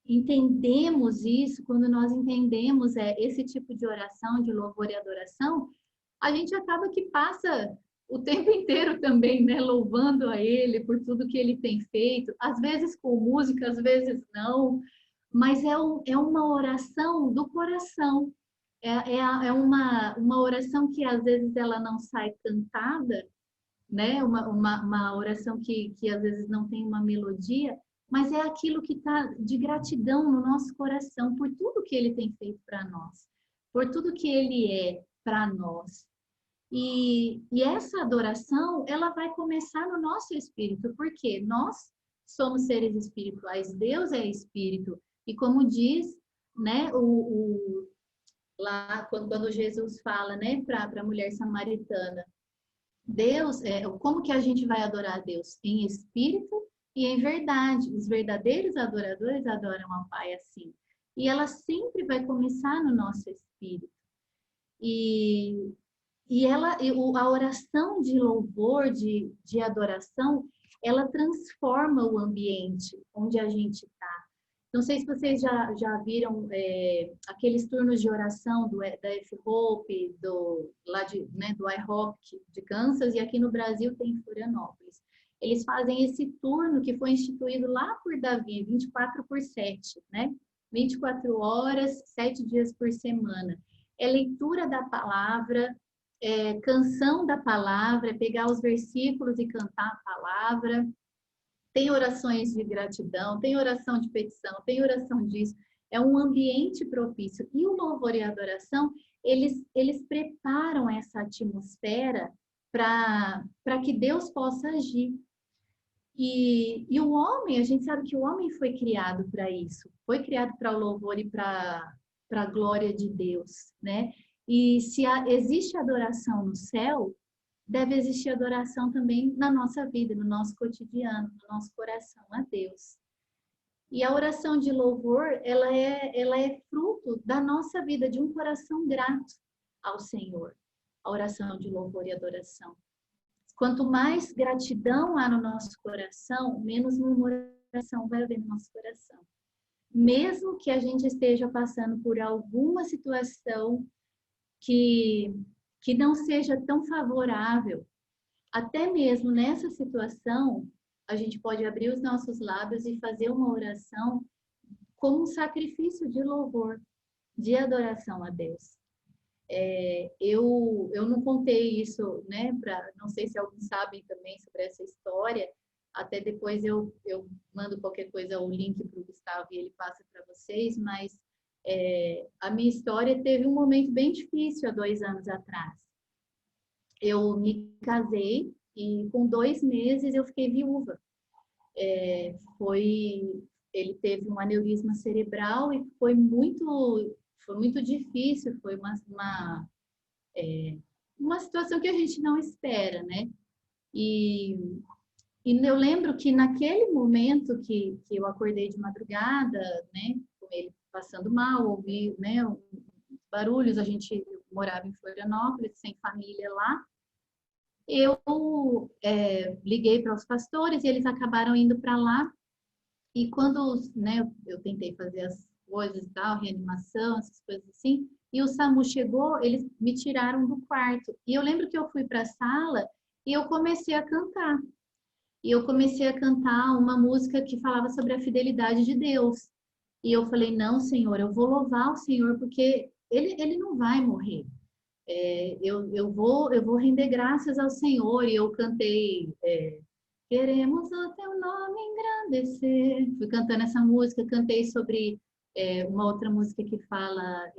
entendemos isso, quando nós entendemos esse tipo de oração, de louvor e adoração, a gente acaba que passa o tempo inteiro também, né, louvando a Ele por tudo que Ele tem feito, às vezes com música, às vezes não, mas é uma oração do coração, é uma oração que às vezes ela não sai cantada, né, uma oração que às vezes não tem uma melodia, mas é aquilo que está de gratidão no nosso coração por tudo que Ele tem feito para nós, por tudo que Ele é para nós. E essa adoração, ela vai começar no nosso espírito, porque nós somos seres espirituais, Deus é espírito. E como diz, né, lá quando Jesus fala, né, para a mulher samaritana, Deus, como que a gente vai adorar a Deus? Em espírito e em verdade. Os verdadeiros adoradores adoram ao Pai assim. E ela sempre vai começar no nosso espírito. E a oração de louvor, de adoração, ela transforma o ambiente onde a gente está. Não sei se vocês já viram aqueles turnos de oração da F-Hope, do iRock de Kansas, e aqui no Brasil tem em Florianópolis. Eles fazem esse turno que foi instituído lá por Davi, 24/7, né? 24 horas, 7 dias por semana. É leitura da palavra, canção da palavra, pegar os versículos e cantar a palavra. Tem orações de gratidão, tem oração de petição, tem oração disso. É um ambiente propício. E o louvor e a adoração, eles preparam essa atmosfera para que Deus possa agir. E o homem, a gente sabe que o homem foi criado para isso. Foi criado para o louvor e para a glória de Deus, né? E se existe adoração no céu, deve existir adoração também na nossa vida, no nosso cotidiano, no nosso coração a Deus. E a oração de louvor, ela é fruto da nossa vida, de um coração grato ao Senhor. A oração de louvor e adoração. Quanto mais gratidão há no nosso coração, menos murmuração vai haver no nosso coração. Mesmo que a gente esteja passando por alguma situação que não seja tão favorável, até mesmo nessa situação, a gente pode abrir os nossos lábios e fazer uma oração como um sacrifício de louvor, de adoração a Deus. Eu não contei isso, né? Não sei se alguns sabem também sobre essa história. Até depois eu mando qualquer coisa, o link para o Gustavo e ele passa para vocês, mas a minha história teve um momento bem difícil há 2 anos atrás. Eu me casei e com 2 meses eu fiquei viúva. Ele teve um aneurisma cerebral e foi muito difícil, foi uma situação que a gente não espera, né? E eu lembro que naquele momento que eu acordei de madrugada, né, com ele passando mal, ouvi, né, barulhos, a gente morava em Florianópolis, sem família lá. Eu liguei para os pastores e eles acabaram indo para lá. E quando, né, eu tentei fazer as coisas e tal, reanimação, essas coisas assim, e o SAMU chegou, eles me tiraram do quarto. E eu lembro que eu fui para a sala e eu comecei a cantar. E eu comecei a cantar uma música que falava sobre a fidelidade de Deus. E eu falei, não, Senhor, eu vou louvar o Senhor, porque ele não vai morrer. Eu vou render graças ao Senhor. E eu cantei, queremos o teu nome engrandecer. Fui cantando essa música, cantei sobre uma outra música que fala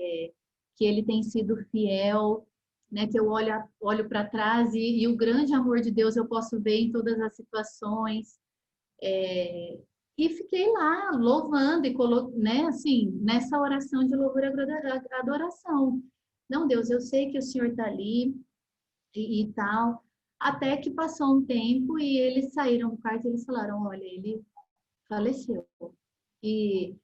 que ele tem sido fiel, né? Que eu olho para trás e o grande amor de Deus eu posso ver em todas as situações. E fiquei lá louvando e né, assim, nessa oração de louvor e adoração. Não, Deus, eu sei que o Senhor está ali e tal. Até que passou um tempo e eles saíram do quarto e eles falaram, olha, ele faleceu. E,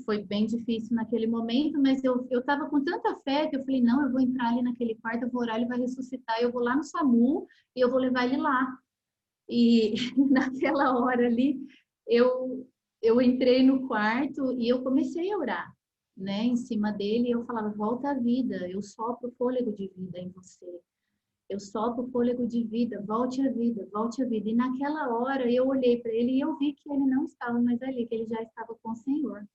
foi bem difícil naquele momento, mas eu estava com tanta fé que eu falei, não, eu vou entrar ali naquele quarto, eu vou orar, ele vai ressuscitar, eu vou lá no SAMU e eu vou levar ele lá. E naquela hora ali, eu entrei no quarto e eu comecei a orar, né, em cima dele, e eu falava, volta à vida, eu sopro o fôlego de vida em você. Eu sopro o fôlego de vida, volte à vida, volte à vida. E naquela hora eu olhei para ele e eu vi que ele não estava mais ali, que ele já estava com o Senhor.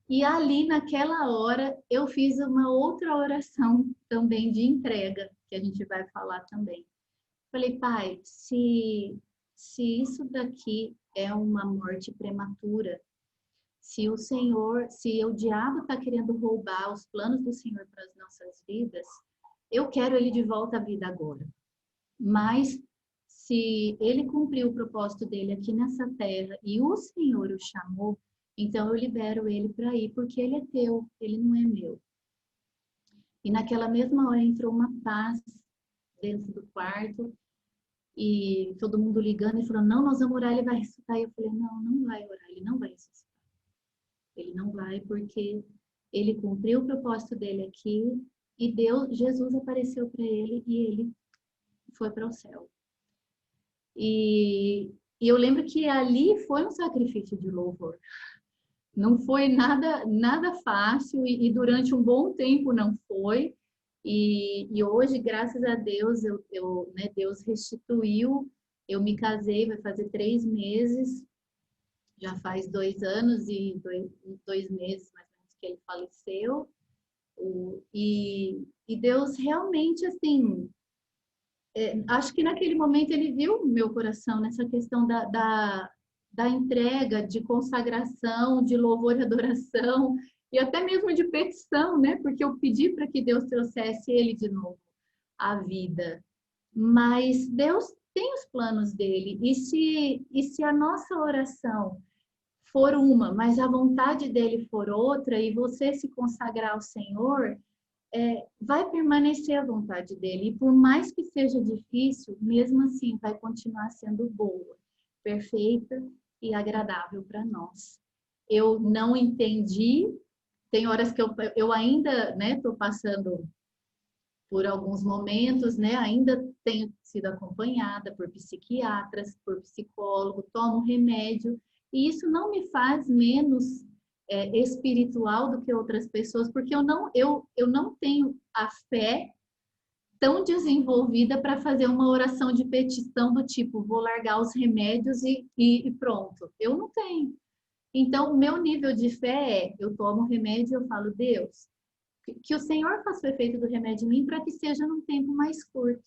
E ali, naquela hora, eu fiz uma outra oração também de entrega, que a gente vai falar também. Falei, Pai, se isso daqui é uma morte prematura, se o diabo está querendo roubar os planos do Senhor para as nossas vidas, eu quero ele de volta à vida agora. Mas se ele cumpriu o propósito dele aqui nessa terra e o Senhor o chamou, então eu libero ele para ir, porque ele é teu, ele não é meu. E naquela mesma hora entrou uma paz dentro do quarto e todo mundo ligando e falando, não, nós vamos orar, ele vai ressuscitar. E eu falei, não, não vai orar, ele não vai ressuscitar. Ele não vai, porque ele cumpriu o propósito dele aqui e Jesus apareceu para ele e ele foi para o céu. E eu lembro que ali foi um sacrifício de louvor. Não foi nada fácil e durante um bom tempo não foi. E hoje, graças a Deus, né, Deus restituiu. Eu me casei, vai fazer 3 meses, já faz 2 anos e 2 meses mais ou menos que ele faleceu. E Deus realmente, assim, acho que naquele momento ele viu o meu coração nessa questão da entrega, de consagração, de louvor e adoração, e até mesmo de petição, né? Porque eu pedi para que Deus trouxesse ele de novo à vida. Mas Deus tem os planos dele, e se a nossa oração for uma, mas a vontade dele for outra, e você se consagrar ao Senhor, vai permanecer a vontade dele. E por mais que seja difícil, mesmo assim vai continuar sendo boa, perfeita e agradável para nós. Eu não entendi, tem horas que eu ainda, né, estou passando por alguns momentos, né, ainda tenho sido acompanhada por psiquiatras, por psicólogo, tomo remédio, e isso não me faz menos espiritual do que outras pessoas, porque eu não tenho a fé tão desenvolvida para fazer uma oração de petição do tipo, vou largar os remédios e pronto. Eu não tenho. Então, o meu nível de fé eu tomo remédio e eu falo, Deus, que o Senhor faça o efeito do remédio em mim para que seja num tempo mais curto.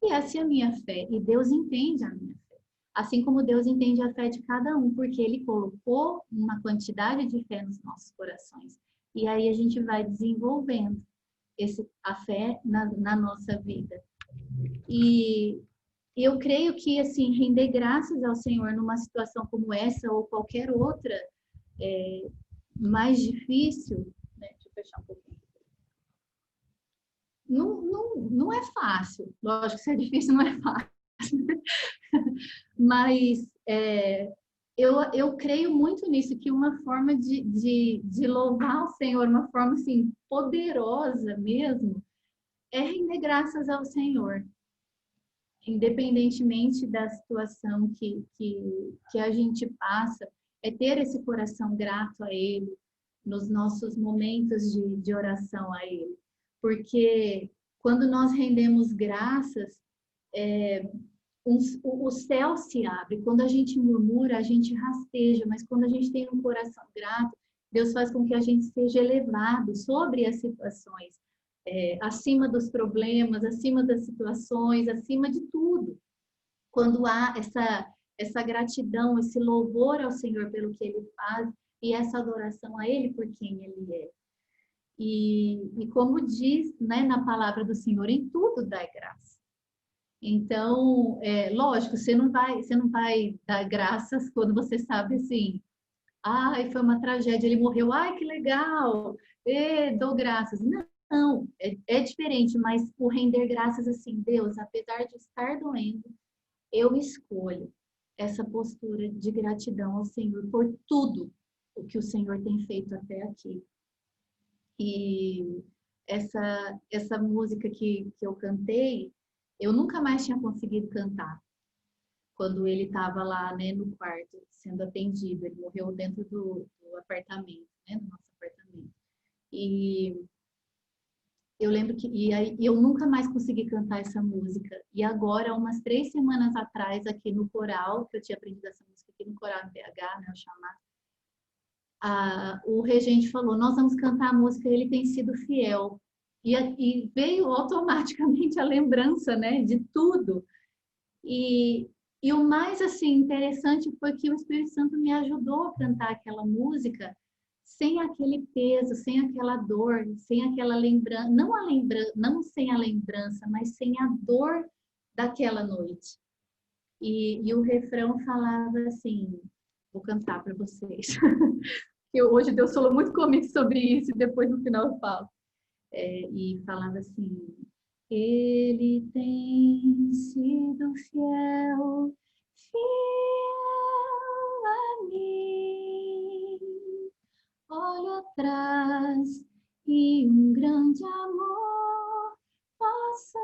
E essa é a minha fé. E Deus entende a minha fé. Assim como Deus entende a fé de cada um, porque Ele colocou uma quantidade de fé nos nossos corações. E aí a gente vai desenvolvendo a fé na nossa vida. E eu creio que, assim, render graças ao Senhor numa situação como essa ou qualquer outra mais difícil, né? Deixa eu fechar um pouquinho. Não é fácil. Lógico que se é difícil, não é fácil. Mas eu creio muito nisso, que uma forma de louvar o Senhor, uma forma assim, poderosa mesmo, é render graças ao Senhor, independentemente da situação que a gente passa, é ter esse coração grato a Ele, nos nossos momentos de oração a Ele. Porque quando nós rendemos graças, o céu se abre. Quando a gente murmura, a gente rasteja, mas quando a gente tem um coração grato, Deus faz com que a gente seja elevado sobre as situações, acima dos problemas, acima das situações, acima de tudo. Quando há essa gratidão, esse louvor ao Senhor pelo que Ele faz e essa adoração a Ele por quem Ele é. E como diz, né, na palavra do Senhor, em tudo dá graça. Então, lógico, você não vai dar graças quando você sabe assim, ai, foi uma tragédia, ele morreu, ai, que legal, dou graças. Não, é diferente, mas o render graças assim, Deus, apesar de estar doendo, eu escolho essa postura de gratidão ao Senhor por tudo o que o Senhor tem feito até aqui. E essa música que eu cantei, eu nunca mais tinha conseguido cantar quando ele estava lá, né, no quarto, sendo atendido. Ele morreu dentro do apartamento, né, do nosso apartamento. E eu lembro que eu nunca mais consegui cantar essa música. E agora, umas 3 semanas atrás, aqui no coral, que eu tinha aprendido essa música aqui no coral no BH, né, o chamado, o regente falou, nós vamos cantar a música Ele Tem Sido Fiel. E veio automaticamente a lembrança, né, de tudo. E o mais assim interessante foi que o Espírito Santo me ajudou a cantar aquela música sem aquele peso, sem aquela dor, sem aquela lembrança, não sem a lembrança, mas sem a dor daquela noite. E o refrão falava assim, vou cantar para vocês. Hoje Deus falou muito comigo sobre isso e depois no final eu falo. E falava assim, Ele tem sido fiel, fiel a mim. Olho atrás e um grande amor posso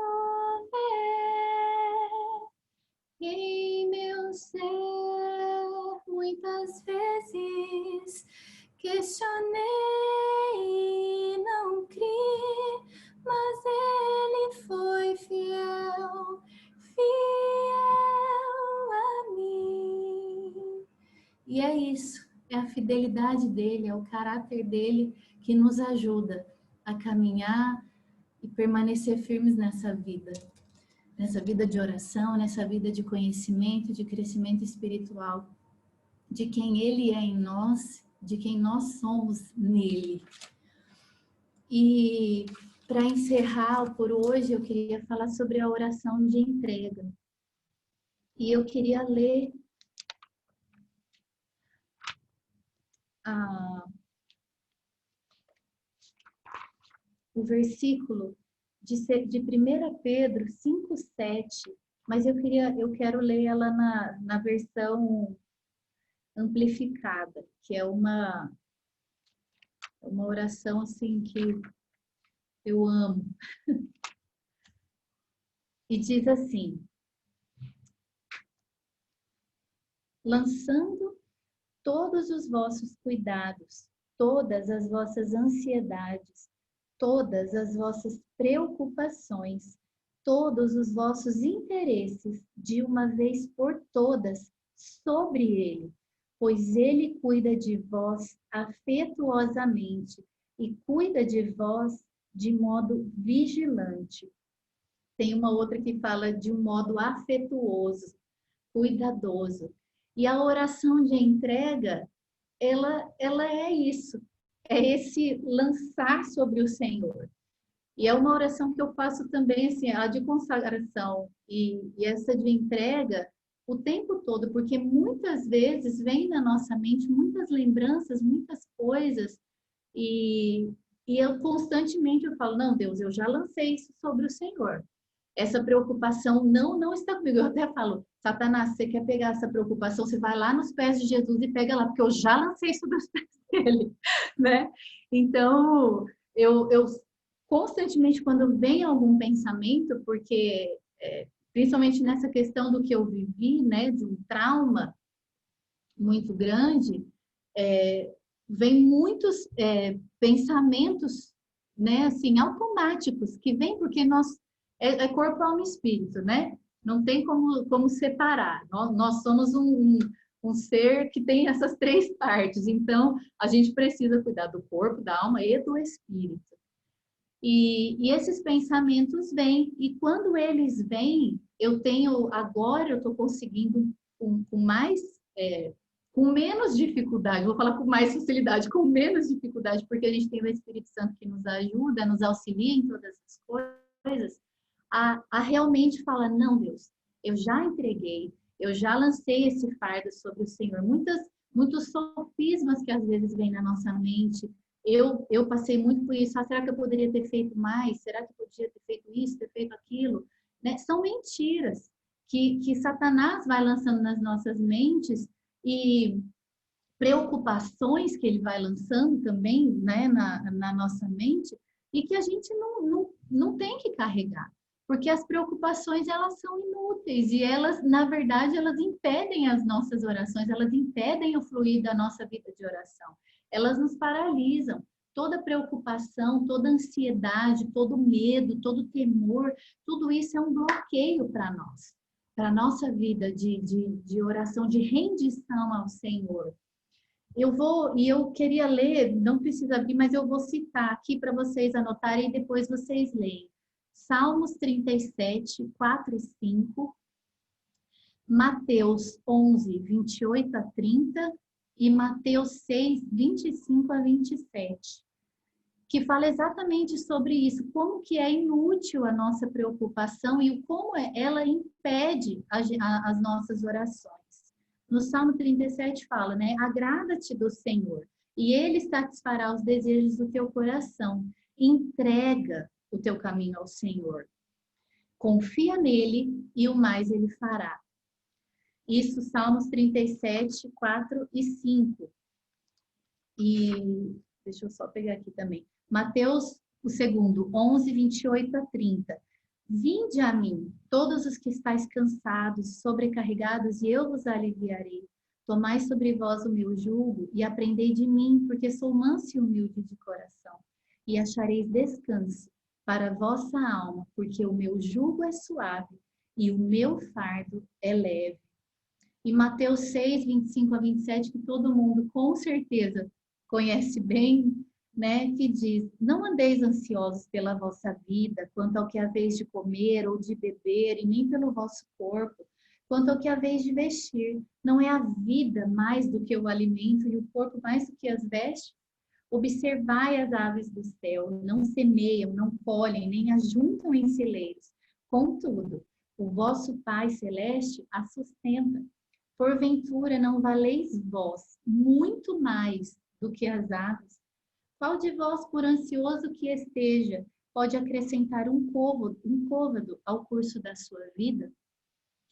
ver em meu ser. Muitas vezes questionei e não criei, mas Ele foi fiel, fiel a mim. E é isso, é a fidelidade dele, é o caráter dele que nos ajuda a caminhar e permanecer firmes nessa vida de oração, nessa vida de conhecimento, de crescimento espiritual, de quem Ele é em nós, de quem nós somos nele. E para encerrar por hoje, eu queria falar sobre a oração de entrega. E eu queria ler o versículo de 1 Pedro 5,7, mas eu quero ler ela na versão amplificada, que é uma oração assim que eu amo. E diz assim: lançando todos os vossos cuidados, todas as vossas ansiedades, todas as vossas preocupações, todos os vossos interesses, de uma vez por todas, sobre Ele, pois Ele cuida de vós afetuosamente e cuida de vós de modo vigilante. Tem uma outra que fala de um modo afetuoso, cuidadoso. E a oração de entrega, ela é isso, é esse lançar sobre o Senhor. E é uma oração que eu faço também, assim, a de consagração e essa de entrega o tempo todo, porque muitas vezes vem na nossa mente muitas lembranças, muitas coisas, e eu constantemente falo, não, Deus, eu já lancei isso sobre o Senhor. essa preocupação não está comigo. Eu até falo, Satanás, você quer pegar essa preocupação, você vai lá nos pés de Jesus e pega lá, porque eu já lancei sobre os pés dele, né? Então, eu constantemente, quando vem algum pensamento, porque principalmente nessa questão do que eu vivi, né, de um trauma muito grande, vem muitos pensamentos, né, assim, automáticos, que vem porque é corpo, alma e espírito, né? Não tem como separar. Nós somos um ser que tem essas três partes. Então, a gente precisa cuidar do corpo, da alma e do espírito. E esses pensamentos vêm. E quando eles vêm, agora eu estou conseguindo com mais... com menos dificuldade, vou falar com mais facilidade, com menos dificuldade, porque a gente tem o Espírito Santo que nos ajuda, nos auxilia em todas as coisas, a realmente falar, não, Deus, eu já entreguei, eu já lancei esse fardo sobre o Senhor. Muitos sofismas que às vezes vêm na nossa mente, eu passei muito por isso, será que eu poderia ter feito mais? Será que eu podia ter feito isso, ter feito aquilo? Né? São mentiras que Satanás vai lançando nas nossas mentes, e preocupações que ele vai lançando também, né, na nossa mente, e que a gente não tem que carregar. Porque as preocupações, elas são inúteis e elas, na verdade, elas impedem as nossas orações, elas impedem o fluir da nossa vida de oração. Elas nos paralisam. Toda preocupação, toda ansiedade, todo medo, todo temor, tudo isso é um bloqueio para nós, para a nossa vida de oração, de rendição ao Senhor. Eu queria ler, não precisa vir, mas eu vou citar aqui para vocês anotarem e depois vocês leem. Salmos 37, 4 e 5, Mateus 11, 28 a 30 e Mateus 6, 25 a 27, que fala exatamente sobre isso, como que é inútil a nossa preocupação e como ela impede as nossas orações. No Salmo 37 fala, né? Agrada-te do Senhor e Ele satisfará os desejos do teu coração. Entrega o teu caminho ao Senhor. Confia nele e o mais Ele fará. Isso, Salmos 37, 4 e 5. E deixa eu só pegar aqui também. Mateus, o segundo, 11, 28 a 30. Vinde a mim, todos os que estáis cansados, sobrecarregados, e eu vos aliviarei. Tomai sobre vós o meu jugo e aprendei de mim, porque sou manso e humilde de coração. E achareis descanso para a vossa alma, porque o meu jugo é suave e o meu fardo é leve. E Mateus 6, 25 a 27, que todo mundo com certeza conhece bem, né, que diz, não andeis ansiosos pela vossa vida, quanto ao que haveis de comer ou de beber, e nem pelo vosso corpo, quanto ao que haveis de vestir. Não é a vida mais do que o alimento e o corpo mais do que as vestes? Observai as aves do céu, não semeiam, não colhem, nem ajuntam em celeiros. Contudo, o vosso Pai Celeste as sustenta. Porventura não valeis vós muito mais do que as aves? Qual de vós, por ansioso que esteja, pode acrescentar um côvado ao curso da sua vida?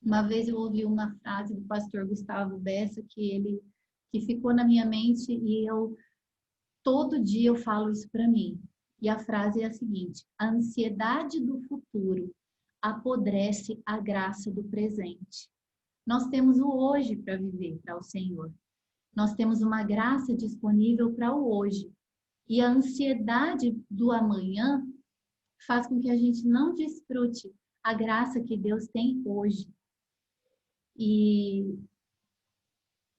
Uma vez eu ouvi uma frase do pastor Gustavo Bessa que ficou na minha mente e todo dia eu falo isso para mim. E a frase é a seguinte: a ansiedade do futuro apodrece a graça do presente. Nós temos o hoje para viver para o Senhor. Nós temos uma graça disponível para o hoje. E a ansiedade do amanhã faz com que a gente não desfrute a graça que Deus tem hoje.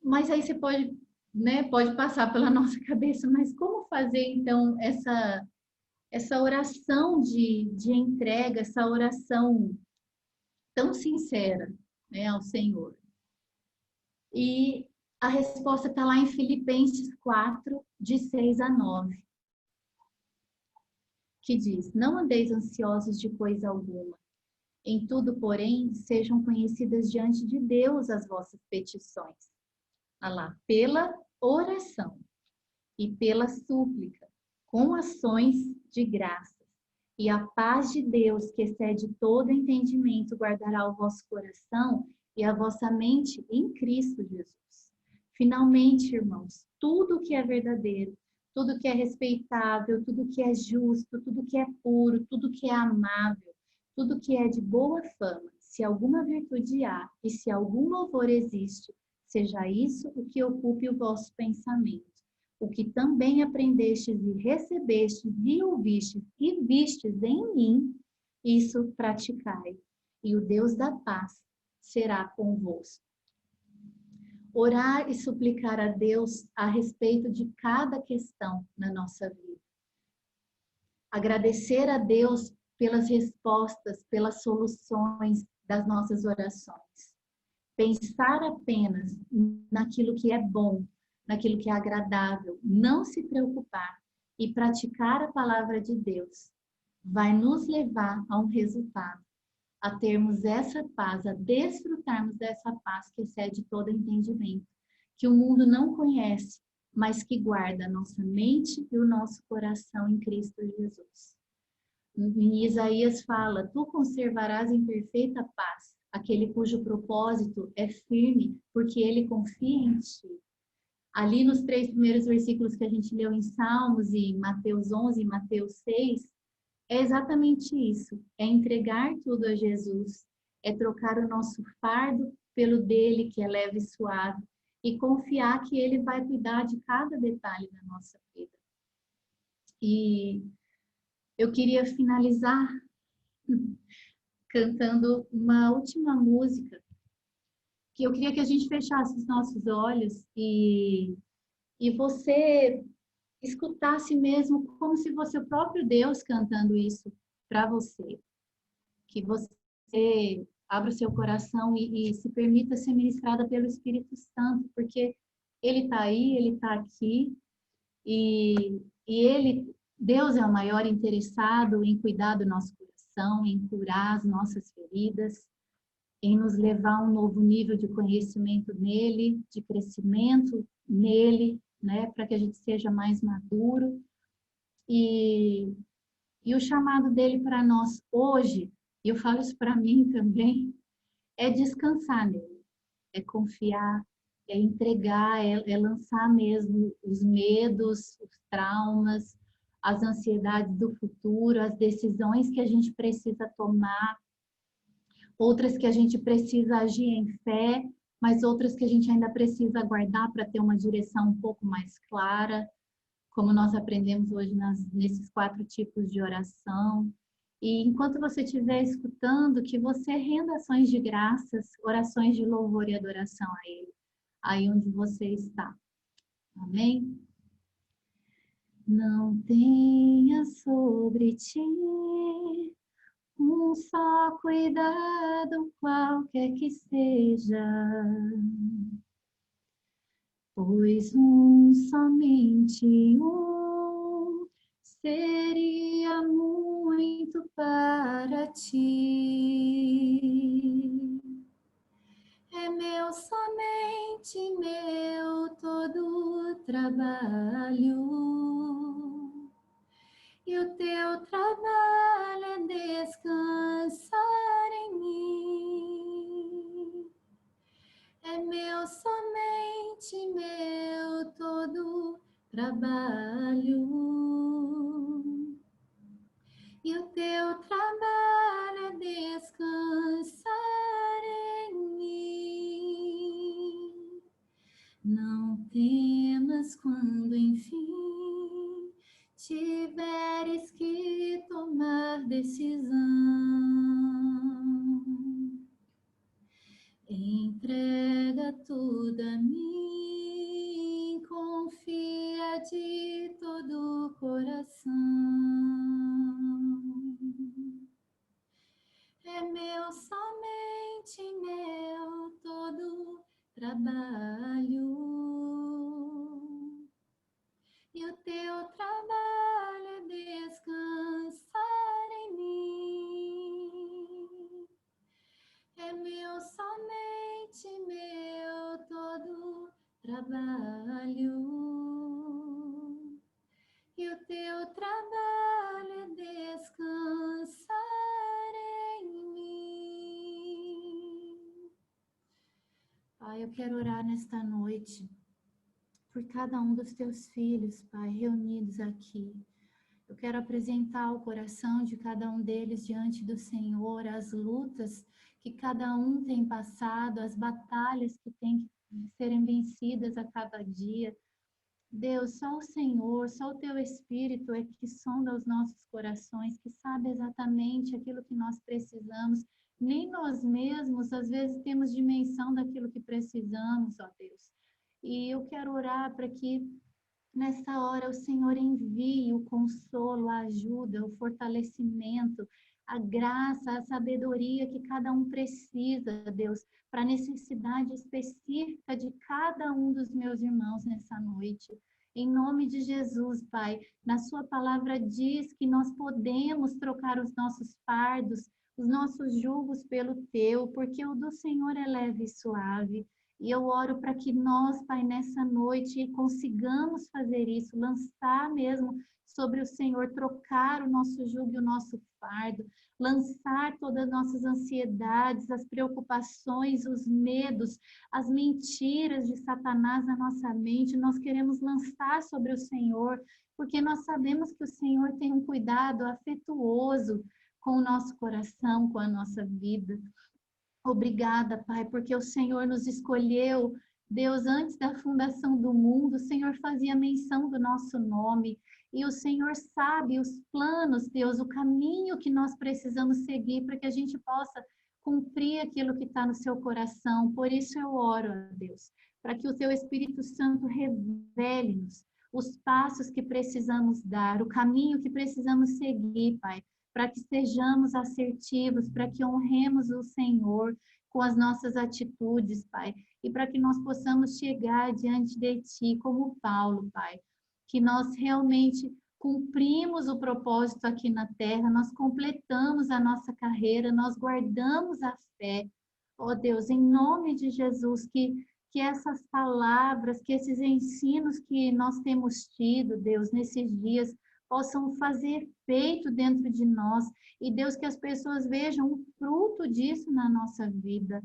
Mas aí você pode, né, pode passar pela nossa cabeça, mas como fazer então essa oração de entrega, essa oração tão sincera, né, ao Senhor? E a resposta está lá em Filipenses 4, de 6 a 9, que diz, não andeis ansiosos de coisa alguma. Em tudo, porém, sejam conhecidas diante de Deus as vossas petições. Olha lá, pela oração e pela súplica, com ações de graça. E a paz de Deus, que excede todo entendimento, guardará o vosso coração e a vossa mente em Cristo Jesus. Finalmente, irmãos, tudo que é verdadeiro, tudo que é respeitável, tudo que é justo, tudo que é puro, tudo que é amável, tudo que é de boa fama, se alguma virtude há e se algum louvor existe, seja isso o que ocupe o vosso pensamento. O que também aprendestes e recebestes e ouvistes e vistes em mim, isso praticai, e o Deus da paz será convosco. Orar e suplicar a Deus a respeito de cada questão na nossa vida. Agradecer a Deus pelas respostas, pelas soluções das nossas orações. Pensar apenas naquilo que é bom, naquilo que é agradável, não se preocupar e praticar a palavra de Deus vai nos levar a um resultado, a termos essa paz, a desfrutarmos dessa paz que excede todo entendimento, que o mundo não conhece, mas que guarda a nossa mente e o nosso coração em Cristo Jesus. Em Isaías fala: tu conservarás em perfeita paz aquele cujo propósito é firme, porque ele confia em ti. Ali nos 3 primeiros versículos que a gente leu em Salmos, e Mateus 11 e Mateus 6, é exatamente isso. É entregar tudo a Jesus, é trocar o nosso fardo pelo dele, que é leve e suave, e confiar que ele vai cuidar de cada detalhe da nossa vida. E eu queria finalizar cantando uma última música, que eu queria que a gente fechasse os nossos olhos e você escutasse mesmo como se fosse o próprio Deus cantando isso para você. Que você abra o seu coração e se permita ser ministrada pelo Espírito Santo, porque Ele está aí, Ele está aqui, e Ele, Deus é o maior interessado em cuidar do nosso coração, em curar as nossas feridas, em nos levar a um novo nível de conhecimento nele, de crescimento nele, né, para que a gente seja mais maduro. E o chamado dele para nós hoje, e eu falo isso para mim também, é descansar nele, é confiar, é entregar, é lançar mesmo os medos, os traumas, as ansiedades do futuro, as decisões que a gente precisa tomar, outras que a gente precisa agir em fé, mas outras que a gente ainda precisa aguardar para ter uma direção um pouco mais clara, como nós aprendemos hoje nesses 4 tipos de oração. E enquanto você estiver escutando, que você renda ações de graças, orações de louvor e adoração a Ele, aí onde você está. Amém? Não tenha sobre ti um só cuidado, qualquer que seja, pois somente um seria muito para ti. É meu, somente meu, todo o trabalho. E o teu trabalho é descansar em mim. É meu, somente meu, todo trabalho. E o teu trabalho é descansar em mim. Não temas quando, enfim, tiveres que tomar decisão. Entrega tudo a mim, confia de todo o coração. É meu, somente meu, todo trabalho. E o teu trabalho é descansar em mim. É meu, somente meu, todo trabalho. E o teu trabalho é descansar quero orar nesta noite por cada um dos teus filhos, Pai, reunidos aqui. Eu quero apresentar o coração de cada um deles diante do Senhor, as lutas que cada um tem passado, as batalhas que têm que serem vencidas a cada dia. Deus, só o Senhor, só o Teu Espírito é que sonda os nossos corações, que sabe exatamente aquilo que nós precisamos. Nem nós mesmos, às vezes, temos dimensão daquilo que precisamos, ó Deus. E eu quero orar para que nessa hora o Senhor envie o consolo, a ajuda, o fortalecimento, a graça, a sabedoria que cada um precisa, Deus, para a necessidade específica de cada um dos meus irmãos nessa noite. Em nome de Jesus, Pai, na sua palavra diz que nós podemos trocar os nossos fardos, os nossos julgos pelo teu, porque o do Senhor é leve e suave. E eu oro para que nós, Pai, nessa noite consigamos fazer isso, lançar mesmo sobre o Senhor, trocar o nosso jugo e o nosso fardo, lançar todas as nossas ansiedades, as preocupações, os medos, as mentiras de Satanás na nossa mente. Nós queremos lançar sobre o Senhor, porque nós sabemos que o Senhor tem um cuidado afetuoso com o nosso coração, com a nossa vida. Obrigada, Pai, porque o Senhor nos escolheu. Deus, antes da fundação do mundo, o Senhor fazia menção do nosso nome. E o Senhor sabe os planos, Deus, o caminho que nós precisamos seguir para que a gente possa cumprir aquilo que está no seu coração. Por isso eu oro, a Deus, para que o teu Espírito Santo revele-nos os passos que precisamos dar, o caminho que precisamos seguir, Pai, para que sejamos assertivos, para que honremos o Senhor com as nossas atitudes, Pai, e para que nós possamos chegar diante de Ti como Paulo, Pai, que nós realmente cumprimos o propósito aqui na terra, nós completamos a nossa carreira, nós guardamos a fé. Ó Deus, em nome de Jesus, que essas palavras, que esses ensinos que nós temos tido, Deus, nesses dias, possam fazer efeito dentro de nós. E Deus, que as pessoas vejam o fruto disso na nossa vida.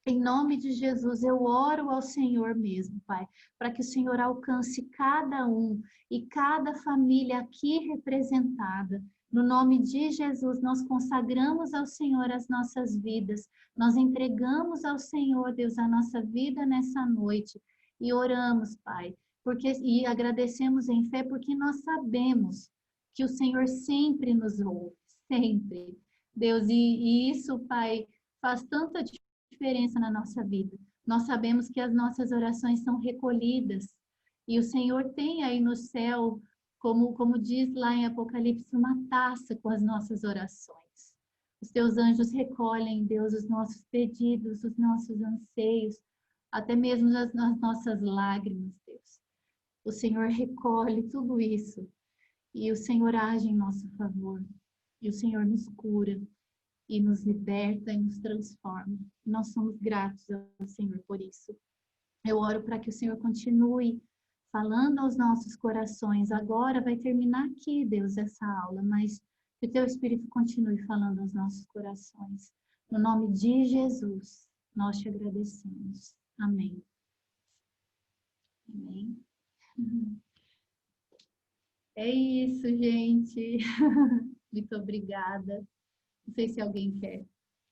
Em nome de Jesus, eu oro ao Senhor mesmo, Pai, para que o Senhor alcance cada um e cada família aqui representada. No nome de Jesus, nós consagramos ao Senhor as nossas vidas. Nós entregamos ao Senhor, Deus, a nossa vida nessa noite. E oramos, Pai, e agradecemos em fé, porque nós sabemos que o Senhor sempre nos ouve, sempre. Deus, e isso, Pai, faz tanta diferença na nossa vida. Nós sabemos que as nossas orações são recolhidas e o Senhor tem aí no céu, como diz lá em Apocalipse, uma taça com as nossas orações. Os teus anjos recolhem, Deus, os nossos pedidos, os nossos anseios, até mesmo as nossas lágrimas, Deus. O Senhor recolhe tudo isso e o Senhor age em nosso favor. E o Senhor nos cura e nos liberta e nos transforma. Nós somos gratos ao Senhor por isso. Eu oro para que o Senhor continue falando aos nossos corações. Agora vai terminar aqui, Deus, essa aula, mas que o teu Espírito continue falando aos nossos corações. No nome de Jesus, nós te agradecemos. Amém. Amém. É isso, gente. Muito obrigada. Não sei se alguém quer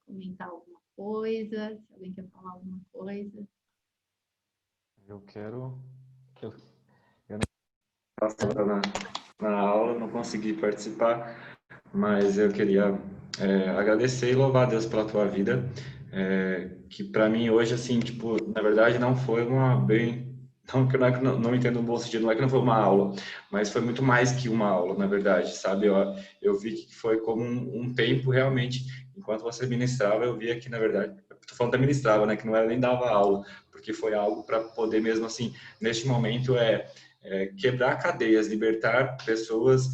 comentar alguma coisa, se alguém quer falar alguma coisa. Eu não estava na aula, não consegui participar, mas eu queria agradecer e louvar a Deus pela tua vida, que para mim hoje, assim, tipo, na verdade não foi não me entendo no bom sentido, não é que não foi uma aula, mas foi muito mais que uma aula, na verdade, sabe? Eu vi que foi como um tempo realmente, enquanto você ministrava, eu via que, na verdade, tô falando até ministrava, né? Que não era nem dava aula, porque foi algo para poder mesmo, assim, neste momento, quebrar cadeias, libertar pessoas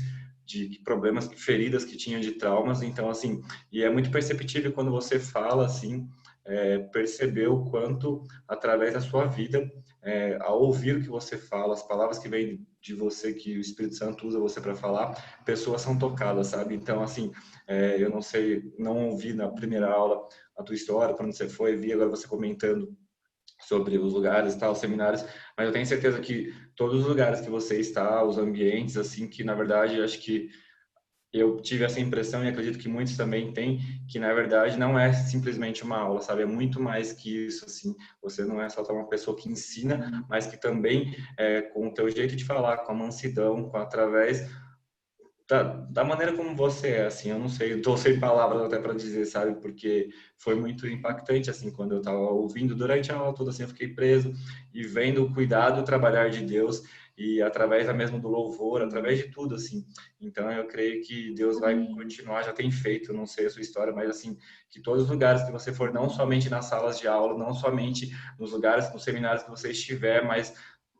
de problemas, feridas que tinham de traumas. Então, assim, e é muito perceptível quando você fala, assim, perceber o quanto, através da sua vida, ao ouvir o que você fala, as palavras que vêm de você, que o Espírito Santo usa você para falar, pessoas são tocadas, sabe? Então, assim, eu não sei, não ouvi na primeira aula a tua história, quando você foi, vi agora você comentando sobre os lugares, tal, os seminários, mas eu tenho certeza que todos os lugares que você está, os ambientes, assim, que na verdade acho que eu tive essa impressão e acredito que muitos também têm, que na verdade não é simplesmente uma aula, sabe? É muito mais que isso, assim. Você não é só uma pessoa que ensina, mas que também, com o teu jeito de falar, com a mansidão, através da maneira como você é, assim, eu não sei, eu tô sem palavras até para dizer, sabe? Porque foi muito impactante, assim, quando eu estava ouvindo durante a aula toda, assim, eu fiquei preso e vendo o cuidado, o trabalhar de Deus e através mesmo do louvor, através de tudo, assim. Então, eu creio que Deus vai Amém. continuar, já tem feito, não sei a sua história, mas, assim, que todos os lugares que você for, não somente nas salas de aula, não somente nos lugares, nos seminários que você estiver, mas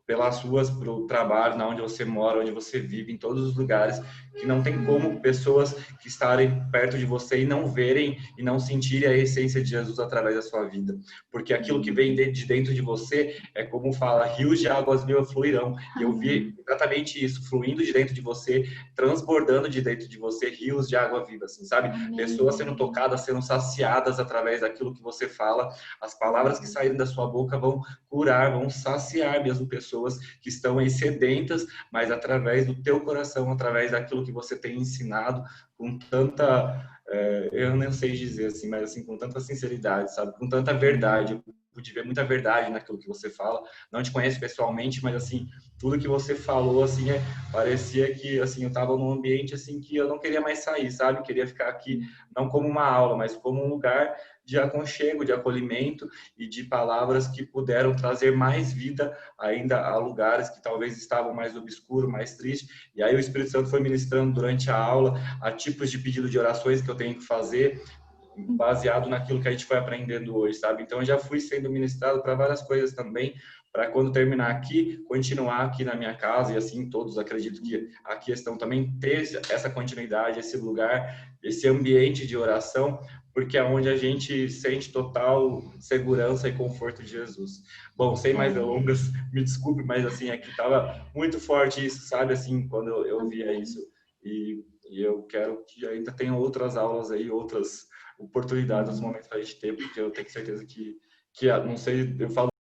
pelas ruas, pelo trabalho, na onde você mora, onde você vive, em todos os lugares, que não tem como pessoas que estarem perto de você e não verem e não sentirem a essência de Jesus através da sua vida. Porque aquilo que vem de dentro de você é como fala, rios de águas vivas fluirão. E eu vi exatamente isso, fluindo de dentro de você, transbordando de dentro de você, rios de água viva, assim, sabe? Pessoas sendo Amém. tocadas, sendo saciadas através daquilo que você fala. As palavras que saírem da sua boca vão curar, vão saciar mesmo pessoas que estão aí sedentas, mas através do teu coração, através daquilo que você tem ensinado, com tanta, eu não sei dizer assim, mas assim, com tanta sinceridade, sabe? Com tanta verdade. Eu pude ver muita verdade naquilo que você fala. Não te conheço pessoalmente, mas assim, tudo que você falou, assim, parecia que, assim, eu estava num ambiente, assim, que eu não queria mais sair, sabe? Queria ficar aqui, não como uma aula, mas como um lugar de aconchego, de acolhimento e de palavras que puderam trazer mais vida ainda a lugares que talvez estavam mais obscuros, mais tristes. E aí o Espírito Santo foi ministrando durante a aula a tipos de pedido de orações que eu tenho que fazer, baseado naquilo que a gente foi aprendendo hoje, sabe? Então eu já fui sendo ministrado para várias coisas também, para quando terminar aqui, continuar aqui na minha casa e assim todos, acredito que a questão também ter essa continuidade, esse lugar, esse ambiente de oração, porque é onde a gente sente total segurança e conforto de Jesus. Bom, sem mais delongas, me desculpe, mas assim, aqui estava muito forte isso, sabe? Assim, quando eu via isso. E eu quero que ainda tenha outras aulas aí, outras oportunidades, outros momentos para a gente ter, porque eu tenho certeza que não sei, eu falo